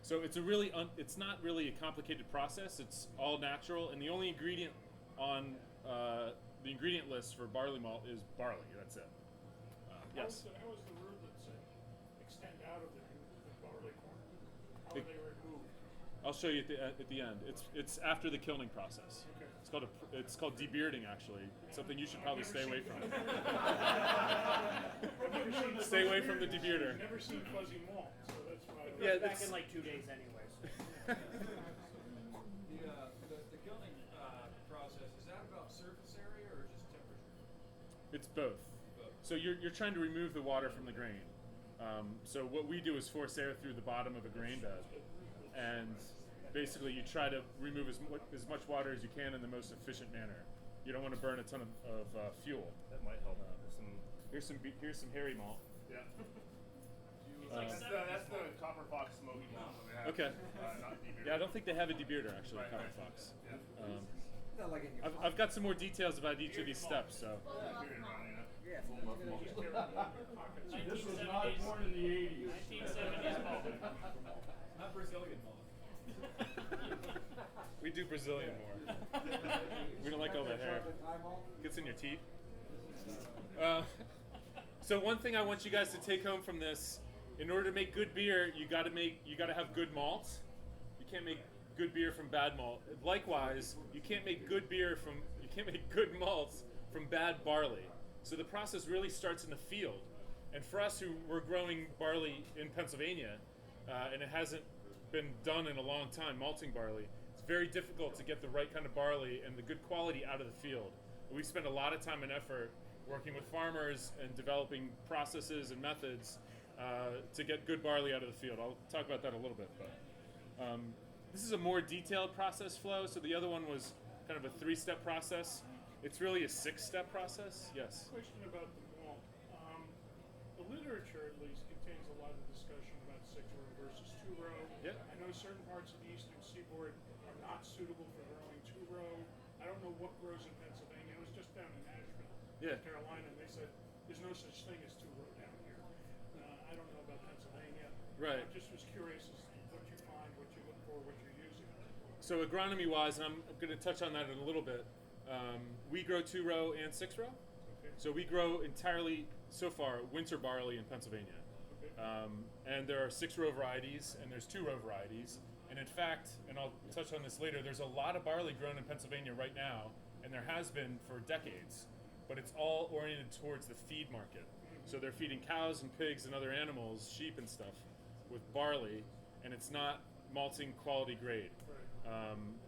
Speaker 10: So it's it's not really a complicated process. It's all natural, and the only ingredient on the ingredient list for barley malt is barley. That's it. Yes.
Speaker 8: How is the rootlets extend out of the barley corn? How are they removed?
Speaker 10: I'll show you at the end. It's after the kilning process.
Speaker 8: Okay.
Speaker 10: It's called debearding, actually. It's something you should probably stay away from. Stay away from the debearder.
Speaker 8: I've never seen fuzzy malt, so that's why.
Speaker 10: Yeah,
Speaker 13: Back in like 2 days anyway. So.
Speaker 2: The kilning process, is that about surface area or just temperature?
Speaker 10: It's both. So you're trying to remove the water from the grain. So what we do is force air through the bottom of a grain bed, and basically you try to remove as much water as you can in the most efficient manner. You don't want to burn a ton of fuel.
Speaker 14: That might help.
Speaker 10: Here's some hairy malt.
Speaker 14: Yeah.
Speaker 4: It's like
Speaker 14: That's the Copper Fox smoky malt that we have.
Speaker 10: Okay.
Speaker 14: Not debearded.
Speaker 10: Yeah, I don't think they have a debearder actually,
Speaker 14: Right,
Speaker 10: Copper
Speaker 14: right.
Speaker 10: Fox.
Speaker 14: Yeah.
Speaker 7: Not like in your
Speaker 10: I've got some more details about each of these steps. So
Speaker 14: Debearded brownie,
Speaker 7: Yeah.
Speaker 12: This was not born in the 80s.
Speaker 4: 1970s malt.
Speaker 2: Not Brazilian malt.
Speaker 10: we do Brazilian more. We don't like all that hair. Gets in your teeth. So one thing I want you guys to take home from this: in order to make good beer, you got to have good malt. You can't make good beer from bad malt. Likewise, you can't make good malts from bad barley. So the process really starts in the field. And for us who were growing barley in Pennsylvania, and it hasn't been done in a long time, malting barley, it's very difficult to get the right kind of barley and the good quality out of the field. We spend a lot of time and effort working with farmers and developing processes and methods to get good barley out of the field. I'll talk about that a little bit. But this is a more detailed process flow. So the other one was kind of a 3-step process. It's really a 6-step process. Yes?
Speaker 8: Question about the malt. The literature, at least, contains a lot of discussion about 6-row versus 2-row.
Speaker 10: Yeah.
Speaker 8: I know certain parts of the eastern seaboard are not suitable for growing 2-row. I don't know what grows in Pennsylvania. I was just down in Nashville,
Speaker 10: Yeah.
Speaker 8: North Carolina, and they said there's no such thing as 2-row down here. I don't know about Pennsylvania.
Speaker 10: Right.
Speaker 8: I just was curious as to what you find, what you look for, what you're using.
Speaker 10: So agronomy-wise, and I'm going to touch on that in a little bit, we grow 2-row and 6-row.
Speaker 8: Okay.
Speaker 10: So we grow entirely, so far, winter barley in Pennsylvania.
Speaker 8: Okay.
Speaker 10: And there are 6-row varieties and there's 2-row varieties. And in fact, and I'll touch on this later, there's a lot of barley grown in Pennsylvania right now, and there has been for decades, but it's all oriented towards the feed market. So they're feeding cows and pigs and other animals, sheep and stuff, with barley, and it's not malting quality grade.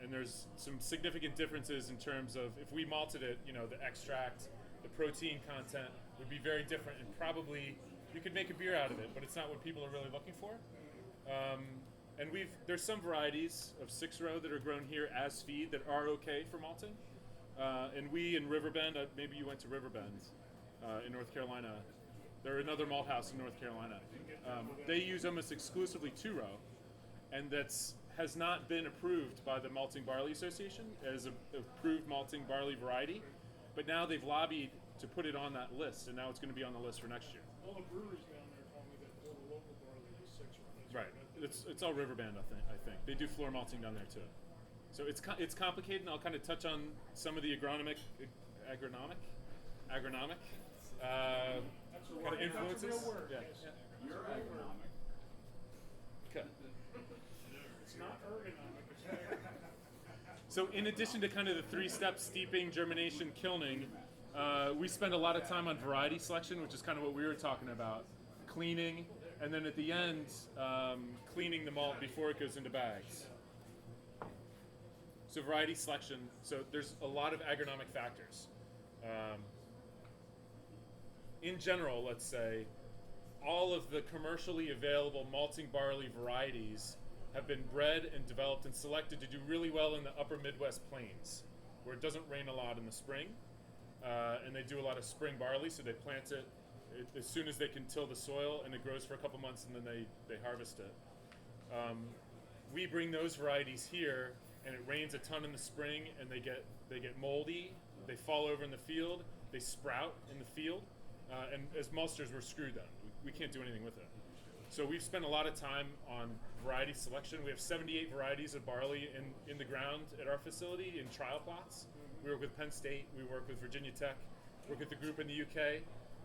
Speaker 10: And there's some significant differences in terms of if we malted it, the extract, the protein content would be very different, and probably you could make a beer out of it, but it's not what people are really looking for. And there's some varieties of 6-row that are grown here as feed that are okay for malting. And we in Riverbend, maybe you went to Riverbend in North Carolina. They're another malt house in North Carolina. They use almost exclusively 2-row, and has not been approved by the Malting Barley Association as an approved malting barley variety. But now they've lobbied to put it on that list, and now it's going to be on the list for next year.
Speaker 8: All the breweries down there told me that all the local barley is 6-row.
Speaker 10: Right. It's all Riverbend, I think. They do floor malting down there too. So it's complicated, and I'll kind of touch on some of the agronomic
Speaker 8: That's a
Speaker 10: kind of
Speaker 8: word.
Speaker 10: influences.
Speaker 8: That's a real word.
Speaker 10: Yeah.
Speaker 8: Yes.
Speaker 10: Yeah.
Speaker 5: You're agronomic.
Speaker 10: Okay.
Speaker 8: It's not ergonomic. It's
Speaker 10: So in addition to kind of the 3-step steeping, germination, kilning, we spend a lot of time on variety selection, which is kind of what we were talking about, cleaning, and then at the end, cleaning the malt before it goes into bags. So variety selection, so there's a lot of agronomic factors. In general, let's say, all of the commercially available malting barley varieties have been bred and developed and selected to do really well in the upper Midwest plains, where it doesn't rain a lot in the spring, and they do a lot of spring barley, so they plant it as soon as they can till the soil, and it grows for a couple months, and then they harvest it. We bring those varieties here, and it rains a ton in the spring, and they get moldy, they fall over in the field, they sprout in the field, and as maltsters, we're screwed then. We can't do anything with it. So we've spent a lot of time on variety selection. We have 78 varieties of barley in the ground at our facility in trial plots. We work with Penn State, we work with Virginia Tech, work with the group in the UK.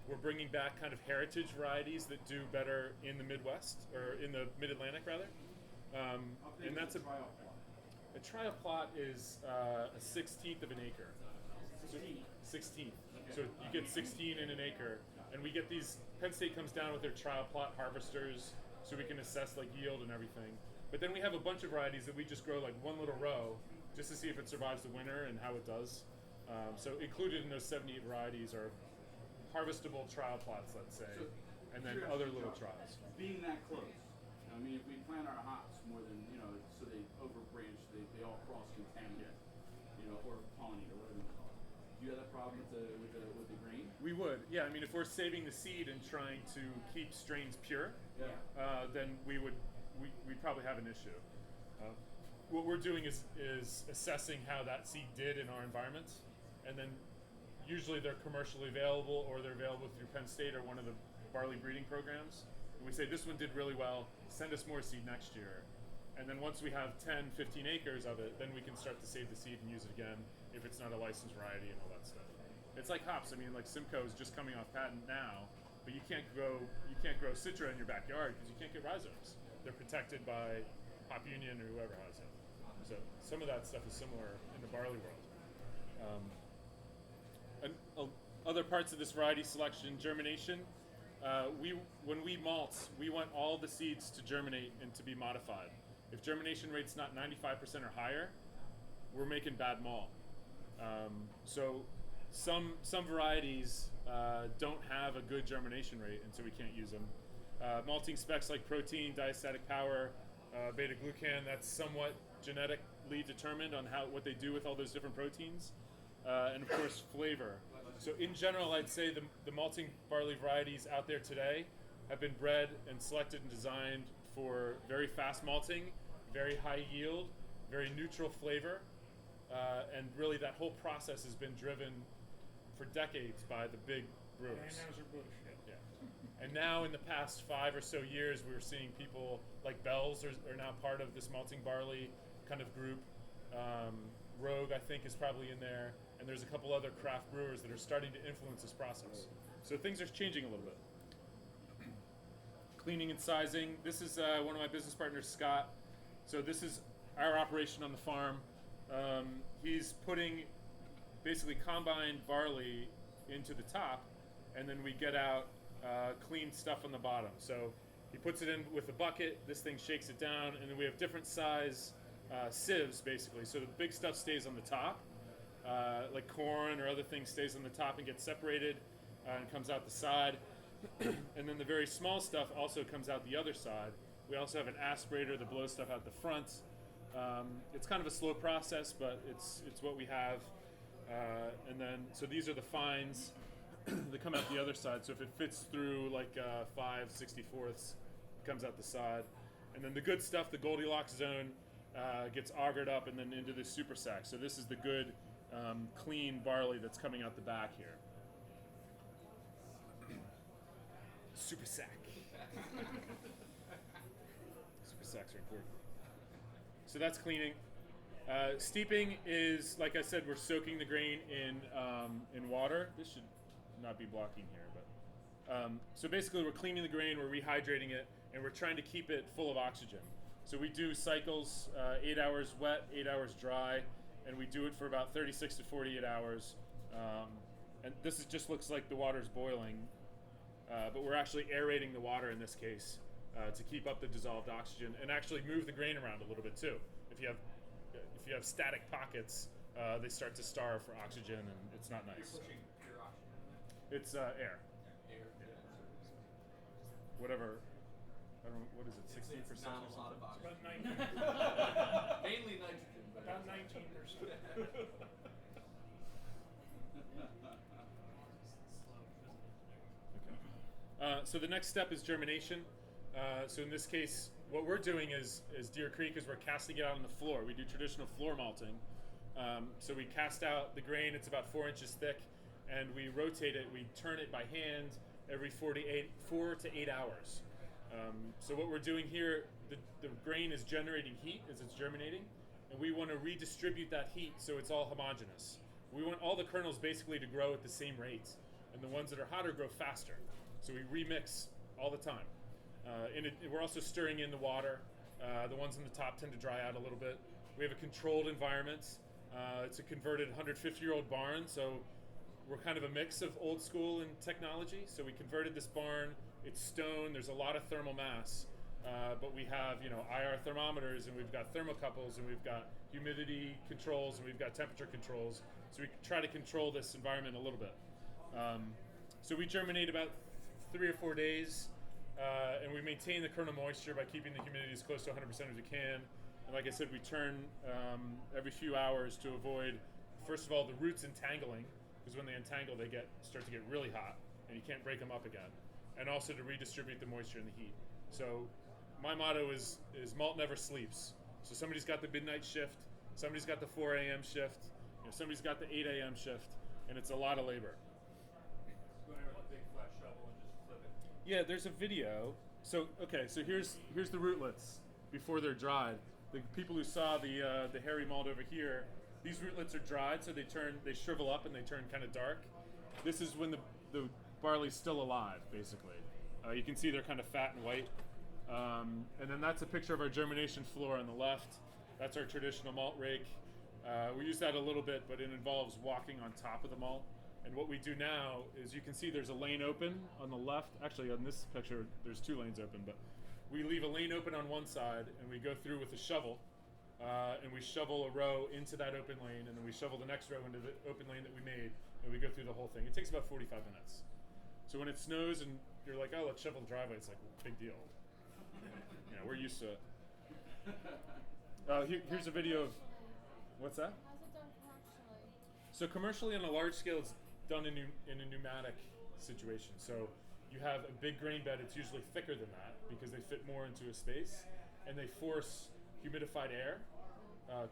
Speaker 10: We're bringing back kind of heritage varieties that do better in the Midwest, or in the Mid-Atlantic rather. Um,
Speaker 5: How big
Speaker 10: and
Speaker 5: is
Speaker 10: that's
Speaker 5: a trial plot?
Speaker 10: a trial plot is a 1/16 of an acre. 16th. So you get 16 in an acre, and we get these. Penn State comes down with their trial plot harvesters, so we can assess like yield and everything. But then we have a bunch of varieties that we just grow like one little row, just to see if it survives the winter and how it does. So included in those 78 varieties are harvestable trial plots, let's say,
Speaker 5: So,
Speaker 10: and then
Speaker 5: curiosity,
Speaker 10: other little
Speaker 5: Joe,
Speaker 10: trials.
Speaker 5: Being that close, I mean, if we plant our hops more than, so they overbranch, they all cross contaminate, or pollinate or whatever you call it. Do you have that problem with the grain?
Speaker 10: We would, yeah. I mean, if we're saving the seed and trying to keep strains pure, then we'd probably have an issue. What we're doing is assessing how that seed did in our environment, and then usually they're commercially available or they're available through Penn State or one of the barley breeding programs. And we say this one did really well, send us more seed next year. And then once we have 10, 15 acres of it, then we can start to save the seed and use it again if it's not a licensed variety and all that stuff. It's like hops. I mean, like Simcoe is just coming off patent now, but you can't grow Citra in your backyard because you can't get rhizomes. They're protected by Hop Union or whoever has it. So some of that stuff is similar in the barley world. Other parts of this variety selection, germination. When we malt, we want all the seeds to germinate and to be modified. If germination rate's not 95% or higher, we're making bad malt. So some varieties don't have a good germination rate, and so we can't use them. Malting specs like protein, diastatic power, beta-glucan, that's somewhat genetically determined on what they do with all those different proteins. And of course, flavor. So in general, I'd say the malting barley varieties out there today have been bred and selected and designed for very fast malting, very high yield, very neutral flavor, and really that whole process has been driven for decades by the big brewers.
Speaker 8: Anheuser-Busch,
Speaker 10: Yeah. And now in the past 5 or so years, we're seeing people like Bell's are now part of this malting barley kind of group. Rogue, I think, is probably in there. And there's a couple other craft brewers that are starting to influence this process. So things are changing a little bit. Cleaning and sizing. This is one of my business partners, Scott. So this is our operation on the farm. He's putting basically combined barley into the top, and then we get out clean stuff on the bottom. So he puts it in with a bucket, this thing shakes it down, and then we have different size sieves, basically. So the big stuff stays on the top, like corn or other things stays on the top and gets separated and comes out the side. And then the very small stuff also comes out the other side. We also have an aspirator that blows stuff out the front. It's kind of a slow process, but it's what we have. And then, so these are the fines that come out the other side. So if it fits through like 5/64ths, it comes out the side. And then the good stuff, the Goldilocks zone, gets augered up and then into this super sack. So this is the good, clean barley that's coming out the back here. Super sack. Super sacks are important. So that's cleaning. Steeping is, like I said, we're soaking the grain in water. This should not be blocking here, but so basically we're cleaning the grain, we're rehydrating it, and we're trying to keep it full of oxygen. So we do cycles, 8 hours wet, 8 hours dry, and we do it for about 36 to 48 hours. And this just looks like the water's boiling, but we're actually aerating the water in this case to keep up the dissolved oxygen and actually move the grain around a little bit too. If you have static pockets, they start to starve for oxygen, and it's not nice.
Speaker 2: You're pushing pure oxygen.
Speaker 10: It's air.
Speaker 2: Air.
Speaker 10: Whatever. I don't know, what is it, 16%
Speaker 2: It's
Speaker 10: or
Speaker 2: not a
Speaker 10: something?
Speaker 2: lot of oxygen.
Speaker 8: About 19.
Speaker 2: Mainly nitrogen, but
Speaker 8: About 19%.
Speaker 10: So the next step is germination. So in this case, what we're doing is Deer Creek is we're casting it out on the floor. We do traditional floor malting. So we cast out the grain, it's about 4 inches thick, and we rotate it, we turn it by hand every 4 to 8 hours. So what we're doing here, the grain is generating heat as it's germinating, and we want to redistribute that heat so it's all homogeneous. We want all the kernels basically to grow at the same rate, and the ones that are hotter grow faster. So we remix all the time. We're also stirring in the water The ones in the top tend to dry out a little bit. We have a controlled environment. It's a converted 150-year-old barn, so we're kind of a mix of old school and technology. So we converted this barn. It's stone. There's a lot of thermal mass, but we have IR thermometers, and we've got thermocouples, and we've got humidity controls, and we've got temperature controls. So we try to control this environment a little bit. So we germinate about 3 or 4 days, and we maintain the kernel moisture by keeping the humidity as close to 100% as we can. And like I said, we turn every few hours to avoid, first of all, the roots entangling, because when they entangle, they start to get really hot, and you can't break them up again. And also to redistribute the moisture and the heat. So my motto is malt never sleeps. So somebody's got the midnight shift, somebody's got the 4 a.m. shift, somebody's got the 8 a.m. shift, and it's a lot of labor.
Speaker 2: Go in there with a big flat shovel and just flip it.
Speaker 10: Yeah, there's a video. So here's the rootlets before they're dried. The people who saw the hairy malt over here, these rootlets are dried, so they shrivel up and they turn kind of dark. This is when the barley's still alive, basically. You can see they're kind of fat and white. And then that's a picture of our germination floor on the left. That's our traditional malt rake. We use that a little bit, but it involves walking on top of the malt. And what we do now is, you can see there's a lane open on the left. Actually, on this picture, there's 2 lanes open, but we leave a lane open on one side, and we go through with a shovel, and we shovel a row into that open lane, and then we shovel the next row into the open lane that we made, and we go through the whole thing. It takes about 45 minutes. So when it snows and you're like, oh, let's shovel the driveway, it's like, big deal. We're used to it. Here's a video of, what's that?
Speaker 3: How's it done commercially?
Speaker 10: So commercially, on a large scale, it's done in a pneumatic situation. So you have a big grain bed. It's usually thicker than that because they fit more into a space, and they force humidified air,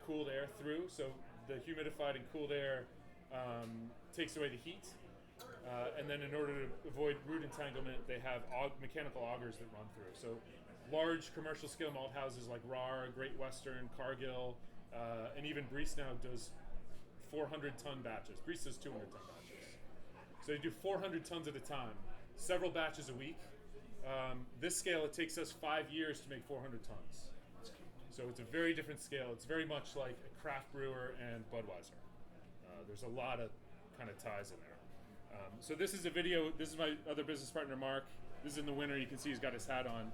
Speaker 10: cooled air through. So the humidified and cooled air takes away the heat. And then in order to avoid root entanglement, they have mechanical augers that run through. So large commercial scale malt houses like RAR, Great Western, Cargill, and even Brees now does 400-ton batches. Brees does 200-ton batches. So they do 400 tons at a time, several batches a week. This scale, it takes us 5 years to make 400 tons. So it's a very different scale. It's very much like a craft brewer and Budweiser. There's a lot of kind of ties in there. So this is a video. This is my other business partner, Mark. This is in the winter. You can see he's got his hat on.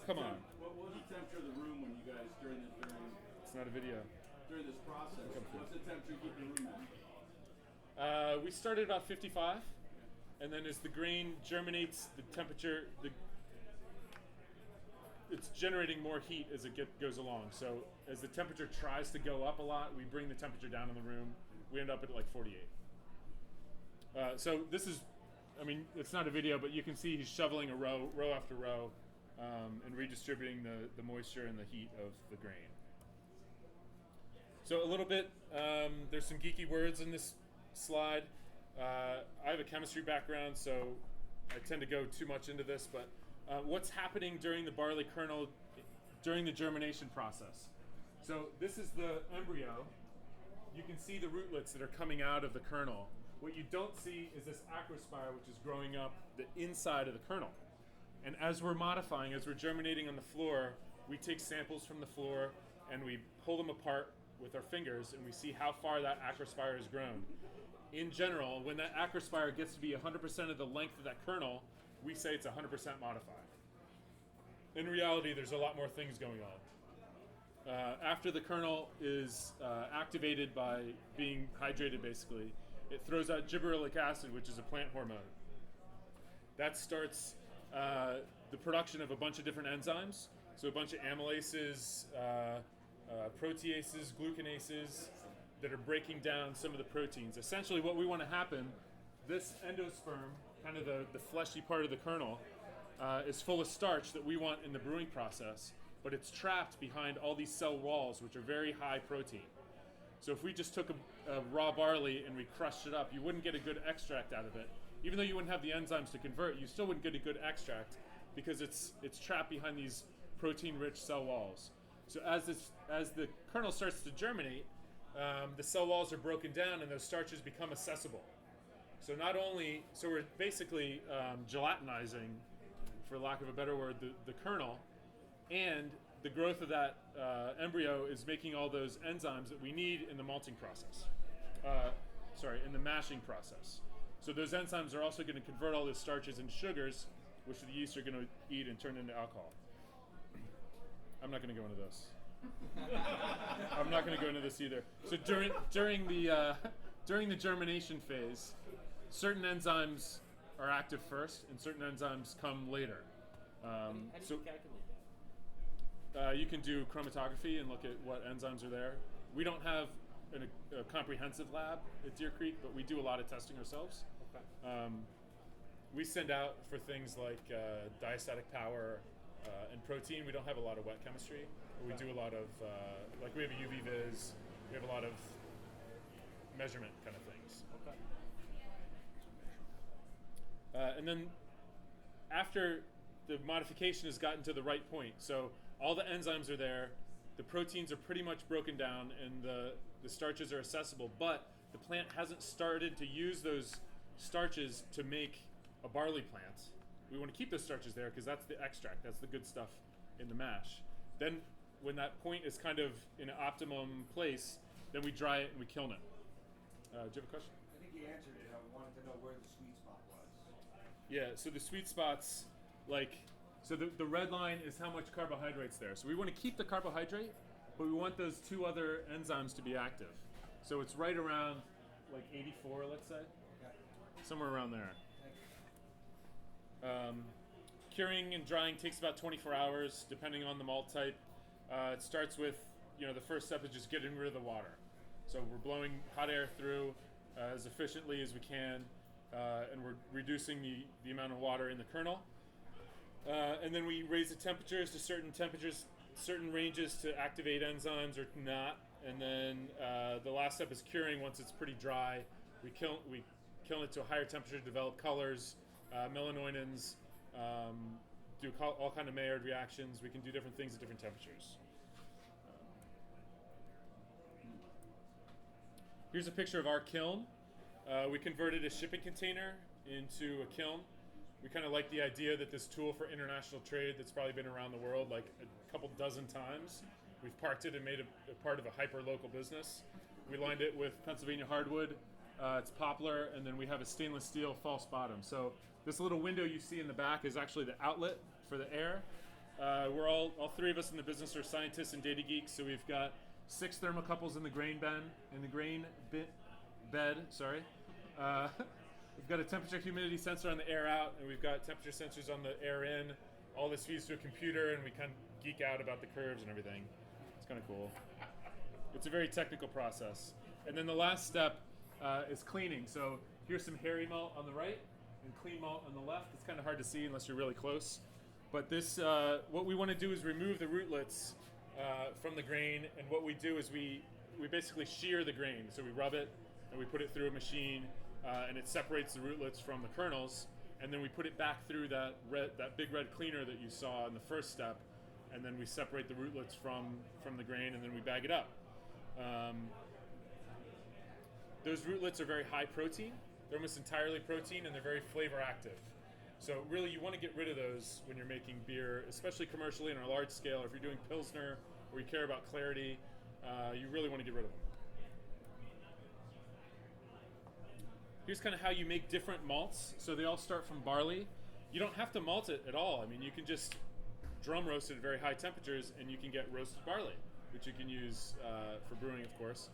Speaker 10: Come on.
Speaker 5: What was the temperature of the room when you guys, during
Speaker 10: It's not a video.
Speaker 5: During this process, what's the temperature you keep the room at?
Speaker 10: We started about 55, and then as the grain germinates, the temperature, it's generating more heat as it goes along. So as the temperature tries to go up a lot, we bring the temperature down in the room. We end up at like 48. So this is, it's not a video, but you can see he's shoveling a row after row, and redistributing the moisture and the heat of the grain. So a little bit, there's some geeky words in this slide. I have a chemistry background, so I tend to go too much into this, but what's happening during the barley kernel, during the germination process. So this is the embryo. You can see the rootlets that are coming out of the kernel. What you don't see is this acrospire, which is growing up the inside of the kernel. And as we're modifying, as we're germinating on the floor, we take samples from the floor and we pull them apart with our fingers, and we see how far that acrospire has grown. In general, when that acrospire gets to be 100% of the length of that kernel, we say it's 100% modified. In reality, there's a lot more things going on. After the kernel is activated by being hydrated, basically, it throws out gibberellic acid, which is a plant hormone. That starts the production of a bunch of different enzymes, so a bunch of amylases, proteases, glucanases that are breaking down some of the proteins. Essentially what we want to happen, this endosperm, kind of the fleshy part of the kernel, is full of starch that we want in the brewing process, but it's trapped behind all these cell walls, which are very high protein. So if we just took a raw barley and we crushed it up, you wouldn't get a good extract out of it. Even though you wouldn't have the enzymes to convert, you still wouldn't get a good extract because it's trapped behind these protein-rich cell walls. So as the kernel starts to germinate, the cell walls are broken down and those starches become accessible. So we're basically gelatinizing, for lack of a better word, the kernel, and the growth of that embryo is making all those enzymes that we need in the malting process. In the mashing process. So those enzymes are also going to convert all those starches into sugars, which the yeast are going to eat and turn into alcohol. I'm not going to go into this. I'm not going to go into this either. So during the germination phase, certain enzymes are active first, and certain enzymes come later.
Speaker 13: How do you calculate
Speaker 10: that? You can do chromatography and look at what enzymes are there. We don't have a comprehensive lab at Deer Creek, but we do a lot of testing ourselves.
Speaker 13: Okay.
Speaker 10: We send out for things like diastatic power and protein. We don't have a lot of wet chemistry. But we do a lot of, we have a UV vis, we have a lot of measurement kind of things.
Speaker 13: Okay.
Speaker 10: And then after the modification has gotten to the right point, so all the enzymes are there, the proteins are pretty much broken down, and the starches are accessible, but the plant hasn't started to use those starches to make a barley plant. We want to keep those starches there because that's the extract, that's the good stuff in the mash. Then when that point is kind of in an optimum place, then we dry it and we kiln it. Do you have a question?
Speaker 15: I think you answered it. I wanted to know where the sweet spot was.
Speaker 10: Yeah, so the sweet spots, so the red line is how much carbohydrate's there. So we want to keep the carbohydrate, but we want those two other enzymes to be active. So it's right around 84, let's say.
Speaker 15: Okay.
Speaker 10: Somewhere around there.
Speaker 15: Thanks.
Speaker 10: Curing and drying takes about 24 hours, depending on the malt type. It starts with, the first step is just getting rid of the water. So we're blowing hot air through as efficiently as we can, and we're reducing the amount of water in the kernel. And then we raise the temperatures to certain ranges to activate enzymes or not. And then the last step is curing. Once it's pretty dry, we kiln it to a higher temperature to develop colors, melanoidins, do all kind of Maillard reactions. We can do different things at different temperatures. Here's a picture of our kiln. We converted a shipping container into a kiln. We kind of like the idea that this tool for international trade that's probably been around the world a couple dozen times, we've parked it and made a part of a hyper-local business. We lined it with Pennsylvania hardwood, it's poplar, and then we have a stainless steel false bottom. So this little window you see in the back is actually the outlet for the air. We're all three of us in the business are scientists and data geeks, so we've got 6 thermocouples in the grain bed. We've got a temperature humidity sensor on the air out, and we've got temperature sensors on the air in. All this feeds to a computer, and we kind of geek out about the curves and everything. It's kind of cool. It's a very technical process. And then the last step is cleaning. So here's some hairy malt on the right and clean malt on the left. It's kind of hard to see unless you're really close. But this, what we want to do is remove the rootlets from the grain, and what we do is we basically shear the grain. So we rub it, and we put it through a machine, and it separates the rootlets from the kernels, and then we put it back through that big red cleaner that you saw in the first step, and then we separate the rootlets from the grain, and then we bag it up. Those rootlets are very high protein. They're almost entirely protein, and they're very flavor active. So really, you want to get rid of those when you're making beer, especially commercially and on a large scale. If you're doing Pilsner or you care about clarity, you really want to get rid of them. Here's kind of how you make different malts. So they all start from barley. You don't have to malt it at all. I mean, you can just drum roast it at very high temperatures, and you can get roasted barley, which you can use for brewing, of course.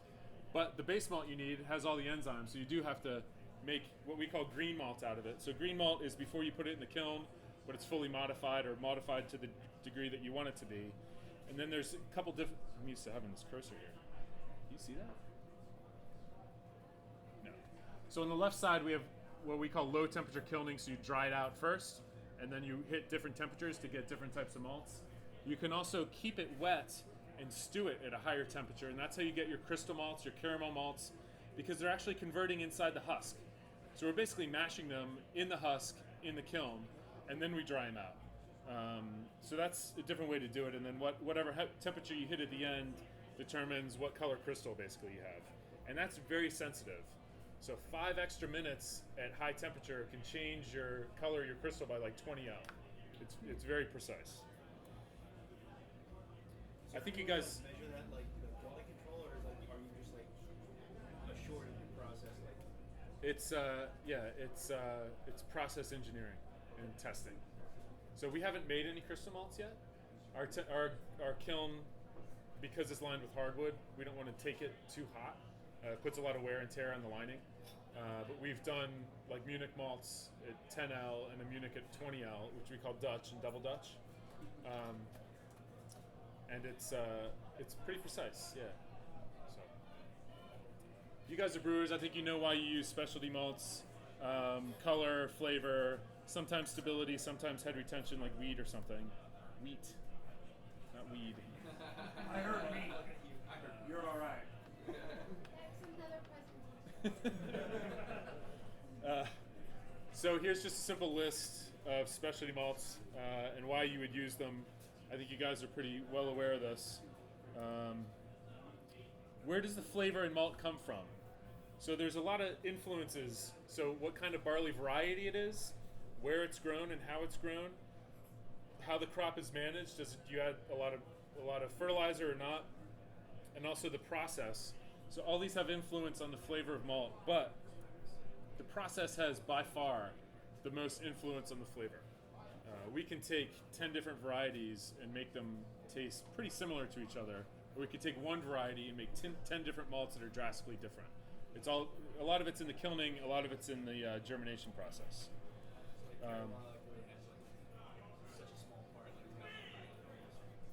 Speaker 10: But the base malt you need has all the enzymes, so you do have to make what we call green malt out of it. So green malt is before you put it in the kiln, but it's fully modified or modified to the degree that you want it to be. And then there's a couple different. I'm used to having this cursor here. Do you see that? No. So on the left side, we have what we call low temperature kilning. So you dry it out first, and then you hit different temperatures to get different types of malts. You can also keep it wet and stew it at a higher temperature, and that's how you get your crystal malts, your caramel malts, because they're actually converting inside the husk. So we're basically mashing them in the husk, in the kiln, and then we dry them out. So that's a different way to do it, and then whatever temperature you hit at the end determines what color crystal basically you have. And that's very sensitive. So 5 extra minutes at high temperature can change your color of your crystal by like 20 L. It's very precise. I think you guys.
Speaker 7: Measure that like the quality control, or is like are you just like assured in your process? Like
Speaker 10: It's process engineering and testing. So we haven't made any crystal malts yet. Our kiln, because it's lined with hardwood, we don't want to take it too hot. It puts a lot of wear and tear on the lining. But we've done like Munich malts at 10L and a Munich at 20L, which we call Dutch and double Dutch. And it's pretty precise, yeah. So you guys are brewers. I think you know why you use specialty malts. Color, flavor, sometimes stability, sometimes head retention, like wheat or something. Wheat, not weed.
Speaker 15: I heard me. You're all right.
Speaker 3: That's another presentation.
Speaker 10: So here's just a simple list of specialty malts and why you would use them. I think you guys are pretty well aware of this. Where does the flavor in malt come from? So there's a lot of influences. So what kind of barley variety it is, where it's grown and how it's grown, how the crop is managed. Do you add a lot of fertilizer or not? And also the process. So all these have influence on the flavor of malt, but the process has by far the most influence on the flavor. We can take 10 different varieties and make them taste pretty similar to each other, or we could take one variety and make 10 different malts that are drastically different. It's a lot of it's in the kilning, a lot of it's in the germination process.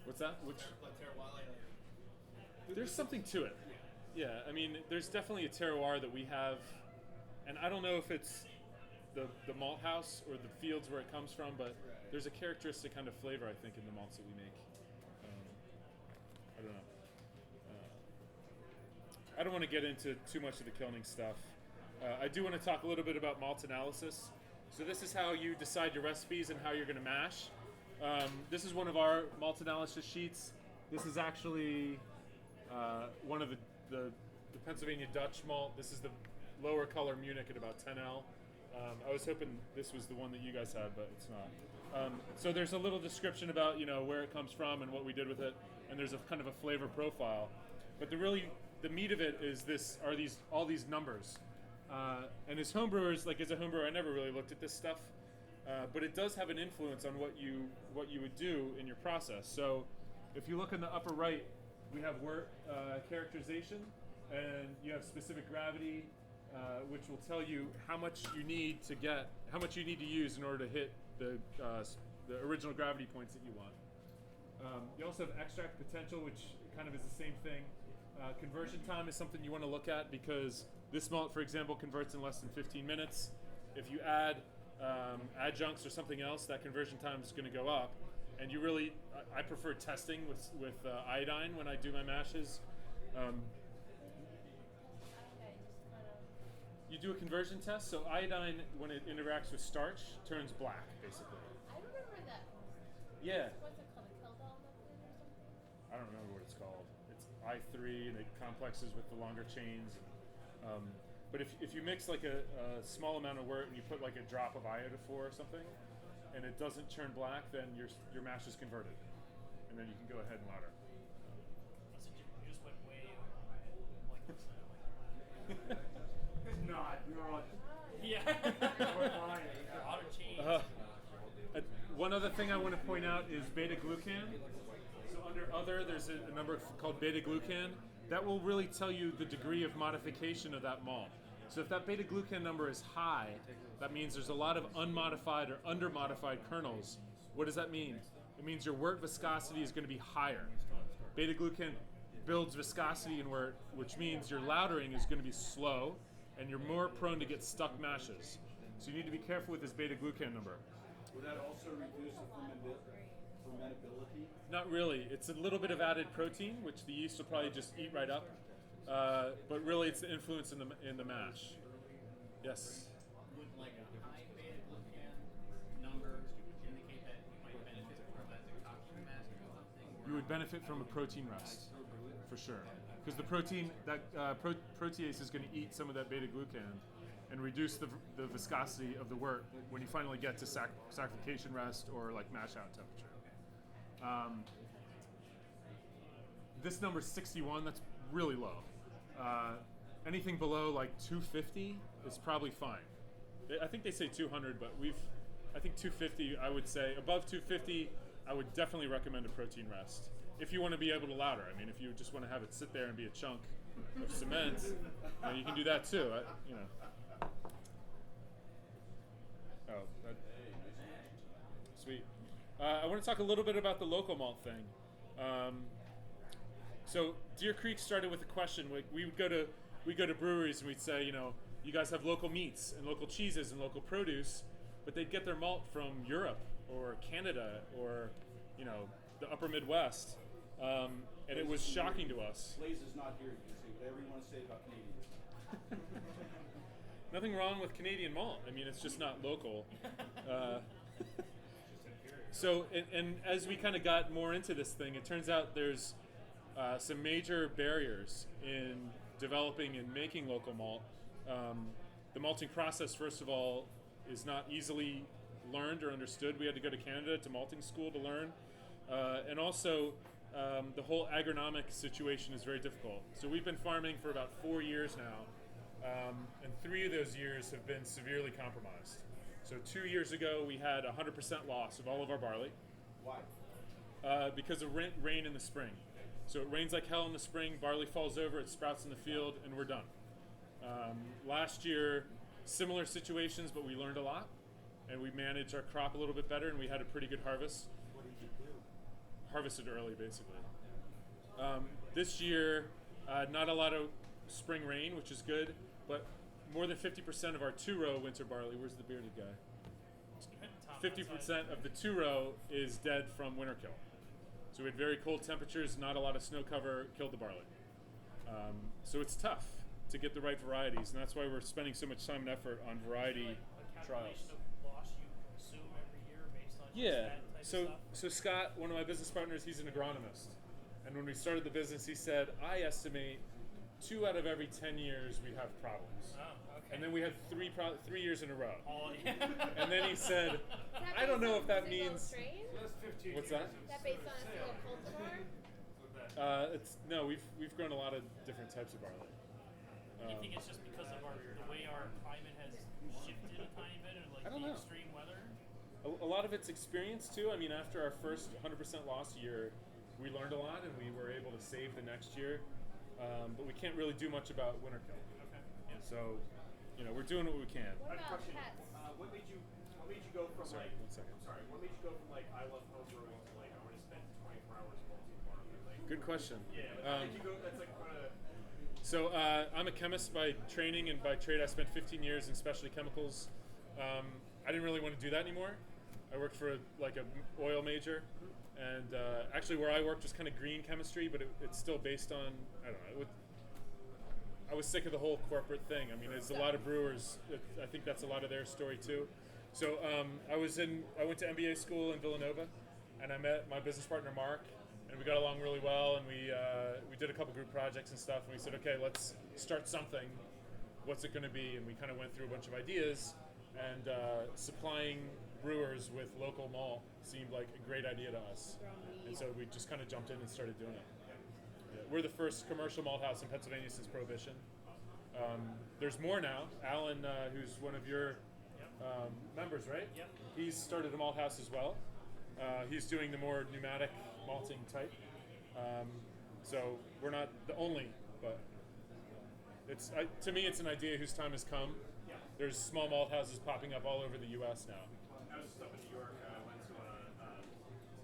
Speaker 10: What's that? There's something to it. Yeah, I mean, there's definitely a terroir that we have, and I don't know if it's the malt house or the fields where it comes from, but there's a characteristic kind of flavor, I think, in the malts that we make. I don't know. I don't want to get into too much of the kilning stuff. I do want to talk a little bit about malt analysis. So this is how you decide your recipes and how you're going to mash. This is one of our malt analysis sheets. This is actually one of the Pennsylvania Dutch malt. This is the lower color Munich at about 10L. I was hoping this was the one that you guys had, but it's not. So there's a little description about where it comes from and what we did with it, and there's a kind of a flavor profile. But the meat of it is all these numbers. And as homebrewers, like as a homebrewer, I never really looked at this stuff, but it does have an influence on what you would do in your process. So if you look in the upper right, we have wort characterization, and you have specific gravity, which will tell you how much you need to use in order to hit the original gravity points that you want. You also have extract potential, which kind of is the same thing. Conversion time is something you want to look at because this malt, for example, converts in less than 15 minutes. If you add adjuncts or something else, that conversion time is going to go up. And I prefer testing with iodine when I do my mashes. You do a conversion test, so iodine, when it interacts with starch, turns black, basically.
Speaker 3: I remember that.
Speaker 10: Yeah.
Speaker 3: What's it called? A Kildall liquid or something?
Speaker 10: I don't remember what it's called. It's I3, and it complexes with the longer chains. But if you mix like a small amount of wort and you put like a drop of iodophor or something, and it doesn't turn black, then your mash is converted, and then you can go ahead and lauter.
Speaker 4: You just went way over my head.
Speaker 15: It's not. You're on.
Speaker 4: Yeah.
Speaker 15: We're fine.
Speaker 4: A lot of change.
Speaker 10: One other thing I want to point out is beta-glucan. So under other, there's a number called beta-glucan. That will really tell you the degree of modification of that malt. So if that beta-glucan number is high, that means there's a lot of unmodified or under-modified kernels. What does that mean? It means your wort viscosity is going to be higher. Beta-glucan builds viscosity in wort, which means your lautering is going to be slow, and you're more prone to get stuck mashes. So you need to be careful with this beta-glucan number.
Speaker 5: Would that also reduce the fermentability?
Speaker 10: Not really. It's a little bit of added protein, which the yeast will probably just eat right up. But really, it's the influence in the mash. Yes.
Speaker 9: Would like a high beta-glucan number indicate that you might benefit from a decoction mask or something?
Speaker 10: You would benefit from a protein rest, for sure. Because the protein, protease is going to eat some of that beta-glucan and reduce the viscosity of the wort when you finally get to saccharification rest or like mash out temperature. this number's 61. That's really low. Anything below like 250 is probably fine. I think they say 200, but I think 250. I would say above 250, I would definitely recommend a protein rest. If you want to be able to louder, I mean, if you just want to have it sit there and be a chunk of cement, you can do that too. Sweet. I want to talk a little bit about the local malt thing. So Deer Creek started with a question. We would go to breweries and we'd say, you guys have local meats and local cheeses and local produce, but they'd get their malt from Europe or Canada or the upper Midwest, and it was shocking to us.
Speaker 5: Blaze is not here. You can say whatever you want to say about Canadians.
Speaker 10: Nothing wrong with Canadian malt. I mean, it's just not local. So, and as we kind of got more into this thing, it turns out there's some major barriers in developing and making local malt. The malting process, first of all, is not easily learned or understood. We had to go to Canada to malting school to learn. And also, the whole agronomic situation is very difficult. So we've been farming for about 4 years now, and 3 of those years have been severely compromised. So 2 years ago, we had 100% loss of all of our barley.
Speaker 5: Why?
Speaker 10: Because of rain in the spring. So it rains like hell in the spring, barley falls over, it sprouts in the field, and we're done. Last year, similar situations, but we learned a lot, and we managed our crop a little bit better, and we had a pretty good harvest.
Speaker 7: What did you do?
Speaker 10: Harvested early, basically. This year, not a lot of spring rain, which is good, but more than 50% of our two-row winter barley, where's the bearded guy? 50% of the two-row is dead from winter kill. So we had very cold temperatures, not a lot of snow cover, killed the barley. So it's tough to get the right varieties, and that's why we're spending so much time and effort on variety trials.
Speaker 4: Of loss you consume every year based on that type of stuff?
Speaker 10: So Scott, one of my business partners, he's an agronomist. And when we started the business, he said, I estimate 2 out of every 10 years we have problems.
Speaker 4: Oh, okay.
Speaker 10: And then we had 3 years in a row.
Speaker 4: Oh, yeah.
Speaker 10: And then he said, I don't know if that means...
Speaker 14: That's 15
Speaker 10: What's
Speaker 14: years
Speaker 10: that?
Speaker 3: Is that based on a single cultivar?
Speaker 10: No, we've grown a lot of different types of barley.
Speaker 4: I think it's just because of the way our climate has shifted a tiny bit, or like
Speaker 10: I don't
Speaker 4: the
Speaker 10: know.
Speaker 4: extreme weather.
Speaker 10: A lot of it's experience too. I mean, after our first 100% loss year, we learned a lot and we were able to save the next year. But we can't really do much about winter kill.
Speaker 4: Okay.
Speaker 10: Yeah. So, we're doing what we can.
Speaker 3: What
Speaker 11: I have a
Speaker 3: about
Speaker 11: question.
Speaker 3: pets?
Speaker 11: What made you go from
Speaker 10: Sorry,
Speaker 11: like?
Speaker 10: 1 second.
Speaker 11: I'm sorry. What made you go from like I love homebrewing to like I want to spend 24 hours malting barley? Like,
Speaker 10: Good question.
Speaker 11: yeah. Like, how did you go? That's like what a.
Speaker 10: So I'm a chemist by training, and by trade I spent 15 years in specialty chemicals. I didn't really want to do that anymore. I worked for an oil major, and actually where I worked was kind of green chemistry, but it's still based on, I don't know, I was sick of the whole corporate thing. I mean, there's a lot of brewers, I think that's a lot of their story too. So I went to MBA school in Villanova, and I met my business partner Mark, and we got along really well, and we did a couple group projects and stuff, and we said, okay, let's start something. What's it going to be? And we kind of went through a bunch of ideas, and supplying brewers with local malt seemed like a great idea to us. And so we just kind of jumped in and started doing it. Yeah. We're the first commercial malt house in Pennsylvania since Prohibition. There's more now. Alan, who's one of your members, right?
Speaker 4: Yep.
Speaker 10: He's started a malt house as well. He's doing the more pneumatic malting type. So we're not the only, but to me it's an idea whose time has come.
Speaker 11: Yeah.
Speaker 10: There's small malt houses popping up all over the U.S. now.
Speaker 11: I was just up in New York. I went to a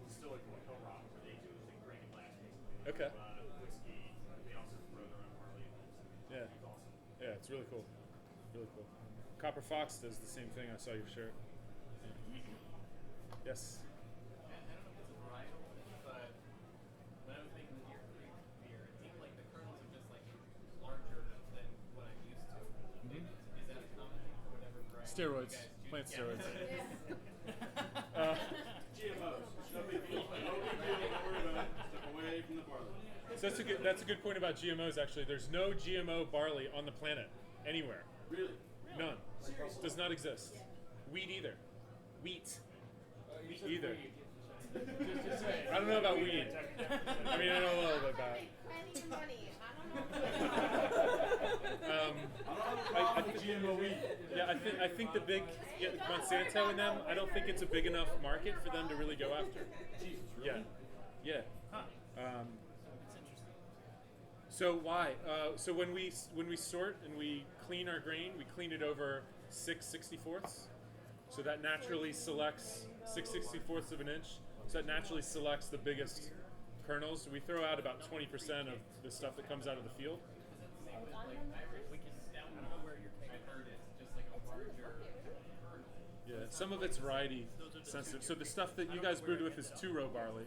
Speaker 11: distillery called Hill Rock, where they do like grain and glass, basically.
Speaker 10: Okay.
Speaker 11: Whiskey. They also grow their own barley.
Speaker 10: Yeah.
Speaker 11: It's awesome.
Speaker 10: Yeah, it's really cool. Really cool. Copper Fox does the same thing. I saw your shirt. Yeah. Yes.
Speaker 9: I don't know if it's a varietal, but when I was making the Deer Creek beer, it seemed like the kernels are just like larger than what I'm used to. Is that a common thing for whatever variety?
Speaker 10: Steroids.
Speaker 9: You guys choose?
Speaker 10: Plant
Speaker 9: Yeah.
Speaker 10: steroids.
Speaker 5: GMOs. No big deal. No big deal. Don't worry about it. Step away from the barley.
Speaker 10: So that's a good point about GMOs. Actually, there's no GMO barley on the planet anywhere.
Speaker 5: Really?
Speaker 10: None.
Speaker 5: Seriously?
Speaker 10: Does not exist. Wheat either. Wheat.
Speaker 5: You said
Speaker 10: Either.
Speaker 5: weed.
Speaker 10: Just saying. I don't know about weed. I mean, I know a little bit about it.
Speaker 3: Penny money. I don't know.
Speaker 10: GMO weed. Yeah, I think the big Monsanto and them. I don't think it's a big enough market for them to really go after. Yeah, yeah. So why? So when we sort and we clean our grain, we clean it over 6/64ths. So that naturally selects 6/64ths of an inch. So that naturally selects the biggest kernels. We throw out about 20% of the stuff that comes out of the field.
Speaker 9: I don't know where your cake heard it, just like a larger kernel.
Speaker 10: Yeah, some of it's variety sensitive. So the stuff that you guys brewed with is 2-row barley,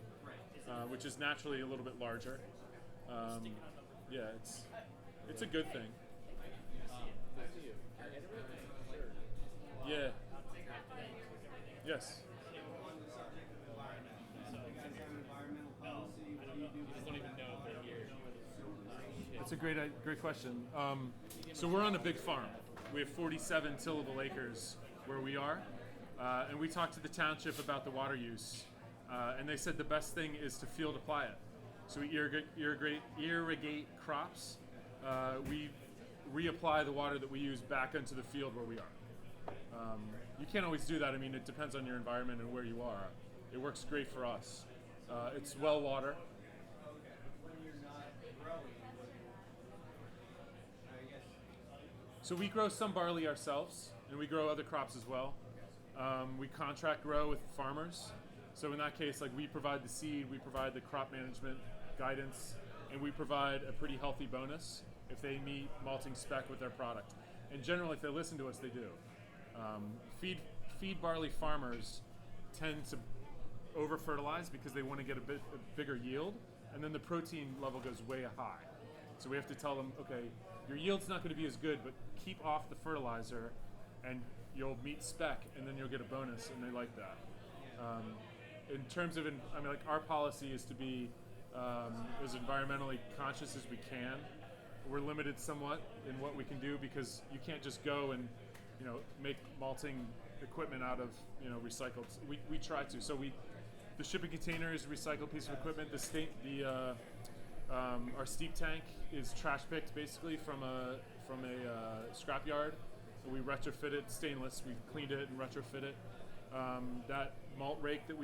Speaker 10: which is naturally a little bit larger. Yeah, it's a good thing. Yeah. Yes.
Speaker 7: On the subject of environment, you guys have an environmental policy. What do you do?
Speaker 9: You just don't even know if they're here.
Speaker 10: That's a great question. So we're on a big farm. We have 47 tillable acres where we are, and we talked to the township about the water use, and they said the best thing is to field apply it. So we irrigate crops. We reapply the water that we use back into the field where we are. You can't always do that. I mean, it depends on your environment and where you are. It works great for us. It's well water.
Speaker 7: When you're not growing, I guess.
Speaker 10: So we grow some barley ourselves, and we grow other crops as well. We contract grow with farmers. So in that case, like we provide the seed, we provide the crop management guidance, and we provide a pretty healthy bonus if they meet malting spec with their product. And generally, if they listen to us, they do. Feed barley farmers tend to over fertilize because they want to get a bigger yield, and then the protein level goes way high. So we have to tell them, okay, your yield's not going to be as good, but keep off the fertilizer, and you'll meet spec, and then you'll get a bonus, and they like that. In terms of, like our policy is to be as environmentally conscious as we can. We're limited somewhat in what we can do because you can't just go and make malting equipment out of recycled. We try to. So the shipping container is a recycled piece of equipment. Our steep tank is trash picked basically from a scrap yard. We retrofit it stainless. We cleaned it and retrofit it. That malt rake that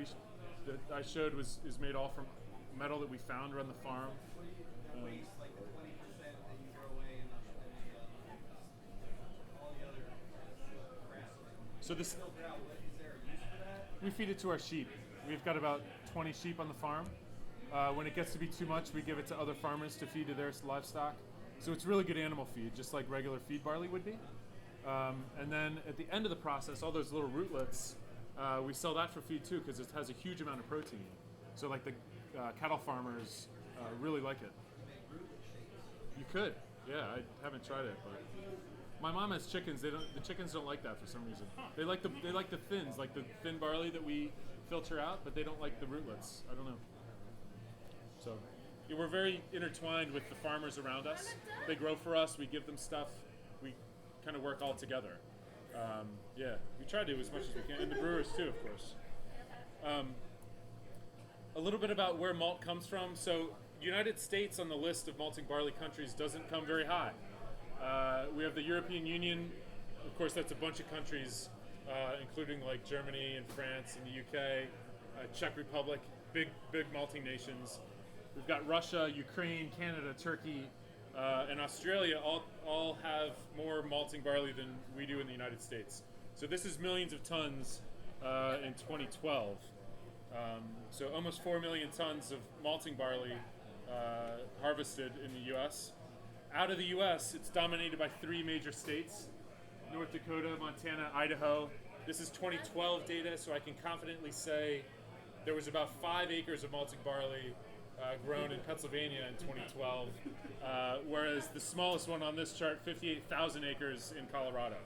Speaker 10: I showed is made all from metal that we found around the farm.
Speaker 7: The waste, like the 20% that you throw away, and all the other grass.
Speaker 10: So this.
Speaker 7: Filter out. Is there a use for that?
Speaker 10: We feed it to our sheep. We've got about 20 sheep on the farm. When it gets to be too much, we give it to other farmers to feed to their livestock. So it's really good animal feed, just like regular feed barley would be. And then at the end of the process, all those little rootlets, we sell that for feed too because it has a huge amount of protein. So like the cattle farmers really like it. You could, yeah. I haven't tried it, but my mom has chickens. The chickens don't like that for some reason. They like the thins, like the thin barley that we filter out, but they don't like the rootlets. I don't know. So we're very intertwined with the farmers around us. They grow for us. We give them stuff. We kind of work all together. Yeah, we try to as much as we can, and the brewers too, of course. A little bit about where malt comes from. So, United States on the list of malting barley countries doesn't come very high. We have the European Union. Of course, that's a bunch of countries, including like Germany and France and the UK, Czech Republic, big malting nations. We've got Russia, Ukraine, Canada, Turkey, and Australia all have more malting barley than we do in the United States. So this is millions of tons in 2012. So almost 4 million tons of malting barley harvested in the U.S. Out of the U.S., it's dominated by 3 major states: North Dakota, Montana, Idaho. This is 2012 data, so I can confidently say there was about 5 acres of malting barley grown in Pennsylvania in 2012, whereas the smallest one on this chart, 58,000 acres in Colorado,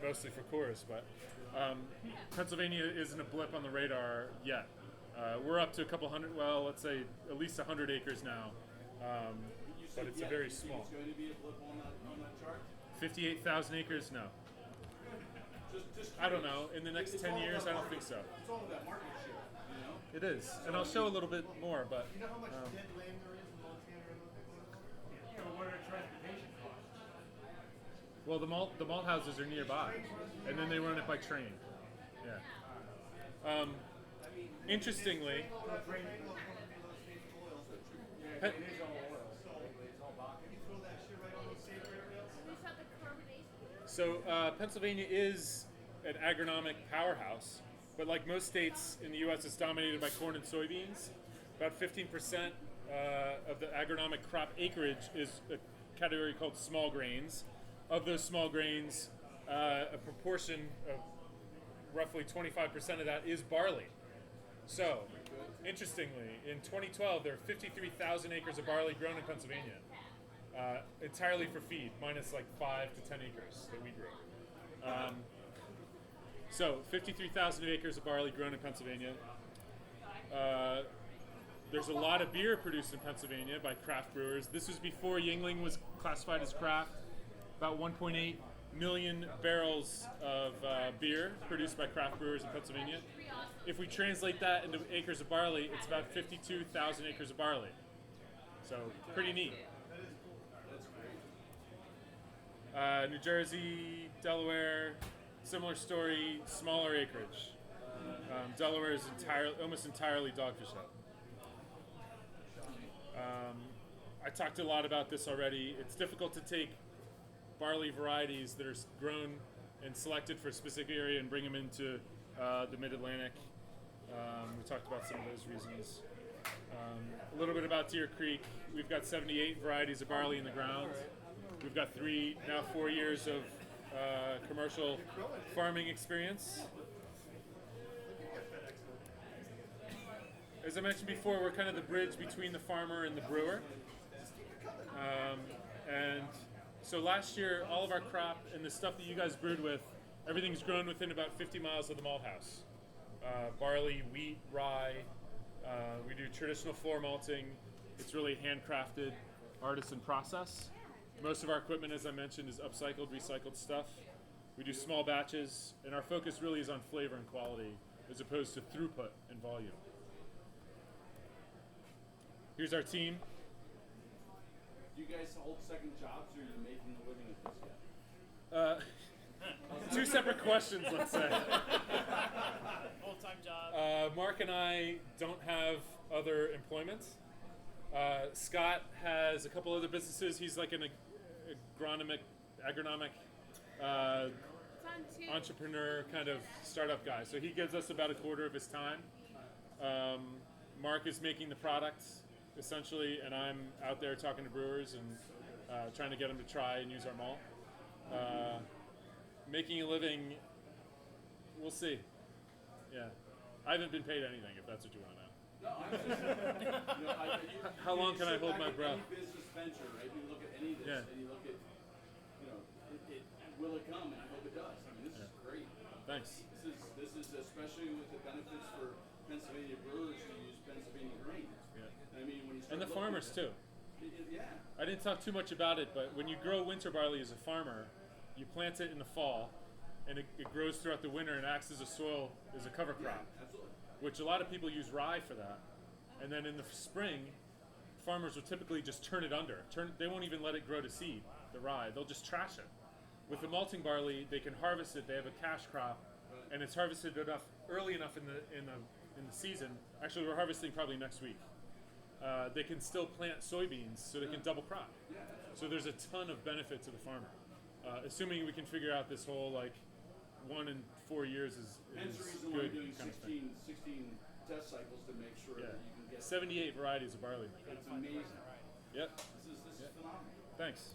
Speaker 10: mostly for Coors, but Pennsylvania isn't a blip on the radar yet. We're up to a couple hundred, well, let's say at least 100 acres now, but it's a very small.
Speaker 5: It's going to be a blip on that chart?
Speaker 10: 58,000 acres? No. I don't know. In the next 10 years, I don't think so.
Speaker 5: It's all about market share, you know?
Speaker 10: It is, and I'll show a little bit more, but.
Speaker 12: You know how much dead land there is in Montana and Oklahoma?
Speaker 15: Yeah, but what are transportation costs?
Speaker 10: Well, the malt houses are nearby, and then they run it by train. Yeah. Interestingly,
Speaker 12: Yeah, it is all oil. It's all vodka.
Speaker 7: You throw that shit right on those safe rails.
Speaker 3: We saw the carbonation.
Speaker 10: so Pennsylvania is an agronomic powerhouse, but like most states in the U.S., it's dominated by corn and soybeans. About 15% of the agronomic crop acreage is a category called small grains. Of those small grains, a proportion of roughly 25% of that is barley. So, interestingly, in 2012, there are 53,000 acres of barley grown in Pennsylvania, entirely for feed, minus like 5 to 10 acres that we grew. So, 53,000 acres of barley grown in Pennsylvania. There's a lot of beer produced in Pennsylvania by craft brewers. This was before Yuengling was classified as craft. About 1.8 million barrels of beer produced by craft brewers in Pennsylvania. If we translate that into acres of barley, it's about 52,000 acres of barley. So pretty neat. New Jersey, Delaware, similar story, smaller acreage. Delaware is almost entirely dogfish head. I talked a lot about this already. It's difficult to take barley varieties that are grown and selected for a specific area and bring them into the Mid-Atlantic. We talked about some of those reasons. A little bit about Deer Creek. We've got 78 varieties of barley in the ground. We've got 4 years of commercial farming experience. As I mentioned before, we're kind of the bridge between the farmer and the brewer. And so last year, all of our crop and the stuff that you guys brewed with, everything's grown within about 50 miles of the malt house. Barley, wheat, rye. We do traditional floor malting. It's really handcrafted, artisan process. Most of our equipment, as I mentioned, is upcycled, recycled stuff. We do small batches, and our focus really is on flavor and quality as opposed to throughput and volume. Here's our team.
Speaker 5: Do you guys hold second jobs, or are you making a living at this yet?
Speaker 10: 2 separate questions, let's say.
Speaker 4: Full-time job.
Speaker 10: Mark and I don't have other employment. Scott has a couple other businesses. He's like an agronomic entrepreneur kind of startup guy. So he gives us about a quarter of his time. Mark is making the product, essentially, and I'm out there talking to brewers and trying to get them to try and use our malt. Making a living, we'll see. Yeah. I haven't been paid anything, if that's what you want to know.
Speaker 5: No, I'm just,
Speaker 10: How long can I hold my breath?
Speaker 5: Any business venture, right? You look at any of this,
Speaker 10: Yeah.
Speaker 5: and you look at, will it come? And I hope it does. I mean, this is great.
Speaker 10: Thanks.
Speaker 5: This is especially with the benefits for Pennsylvania brewers who use Pennsylvania grain.
Speaker 10: Yeah.
Speaker 5: I mean, when you start
Speaker 10: And the
Speaker 5: looking
Speaker 10: farmers
Speaker 5: at-
Speaker 10: too.
Speaker 5: Yeah.
Speaker 10: I didn't talk too much about it, but when you grow winter barley as a farmer, you plant it in the fall, and it grows throughout the winter and acts as a soil, as a cover crop.
Speaker 5: Yeah, absolutely.
Speaker 10: Which a lot of people use rye for that. And then in the spring, farmers will typically just turn it under. They won't even let it grow to seed, the rye. They'll just trash it. With the malting barley, they can harvest it. They have a cash crop, and it's harvested early enough in the season. Actually, we're harvesting probably next week. They can still plant soybeans, so they can double crop. So there's a ton of benefit to the farmer, assuming we can figure out this whole 1 in 4 years is
Speaker 5: Hence the reason why
Speaker 10: good
Speaker 5: we're doing
Speaker 10: kind of thing.
Speaker 5: 16 test cycles to make sure
Speaker 10: Yeah.
Speaker 5: that you can get
Speaker 10: 78 varieties of barley.
Speaker 5: That's amazing.
Speaker 10: Yep.
Speaker 5: This is phenomenal.
Speaker 10: Thanks.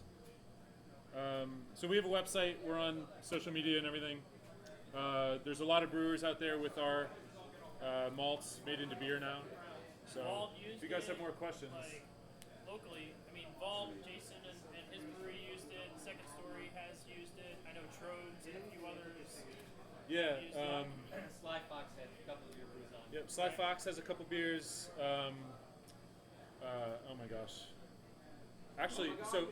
Speaker 10: So we have a website. We're on social media and everything. There's a lot of brewers out there with our malts made into beer now. So
Speaker 4: Vault
Speaker 10: if
Speaker 4: used
Speaker 10: you guys
Speaker 4: it,
Speaker 10: have more questions.
Speaker 4: Like, locally, I mean, Vault, Jason and his brewery used it. Second Story has used it. I know Trodes and a few others.
Speaker 10: Yeah.
Speaker 4: used it.
Speaker 9: Sly Fox had a couple of your brews on.
Speaker 10: Yep. Sly Fox has a couple beers. Oh my gosh. Actually, so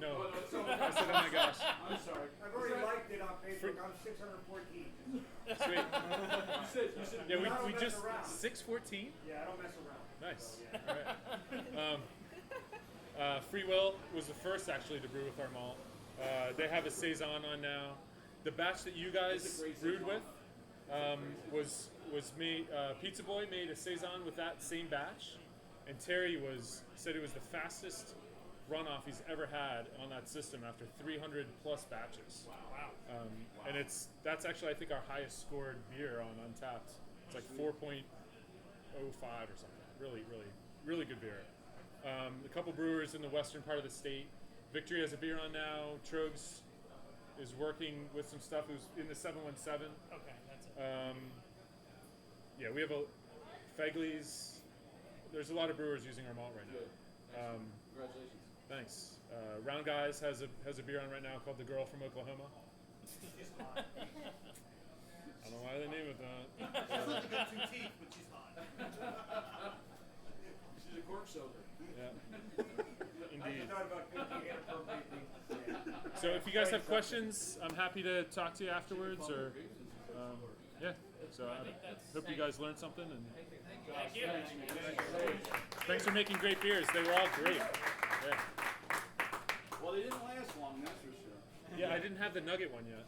Speaker 10: No.
Speaker 5: Oh, no, it's all
Speaker 10: I said, oh my gosh.
Speaker 5: I'm sorry.
Speaker 15: I've already liked it on Facebook. I'm 614.
Speaker 10: Sweet.
Speaker 5: You said
Speaker 10: Yeah,
Speaker 15: I don't
Speaker 10: we
Speaker 15: mess
Speaker 10: just
Speaker 15: around.
Speaker 10: 614.
Speaker 15: Yeah, I don't mess around.
Speaker 10: Nice. All right. Free Will was the first actually to brew with our malt. They have a saison on now. The batch that you guys brewed with was made. Pizza Boy made a saison with that same batch, and Terry said it was the fastest runoff he's ever had on that system after 300 plus batches.
Speaker 4: Wow.
Speaker 10: And that's actually I think our highest scored beer on Untapped. It's like 4.05 or something. Really good beer. A couple brewers in the western part of the state. Victory has a beer on now. Trogs is working with some stuff. Who's in the 717.
Speaker 4: Okay, that's it.
Speaker 10: Yeah, we have a Fegley's. There's a lot of brewers using our malt right now.
Speaker 5: Congratulations.
Speaker 10: Thanks. Round Guys has a beer on right now called the Girl from Oklahoma.
Speaker 11: She's hot.
Speaker 10: I don't know why they name it that.
Speaker 11: She's only got 2 teeth, but she's hot.
Speaker 5: She's a cork soaker.
Speaker 10: Yeah.
Speaker 15: I
Speaker 10: Indeed.
Speaker 15: just thought about thinking inappropriate things to say.
Speaker 10: So if you guys have questions, I'm happy to talk to you afterwards. Or yeah. So I hope you guys learned something. And
Speaker 4: Thank you.
Speaker 10: thanks for making great beers. They were all great. Yeah.
Speaker 5: Well, they didn't last long, that's for sure.
Speaker 10: Yeah, I didn't have the nugget one yet.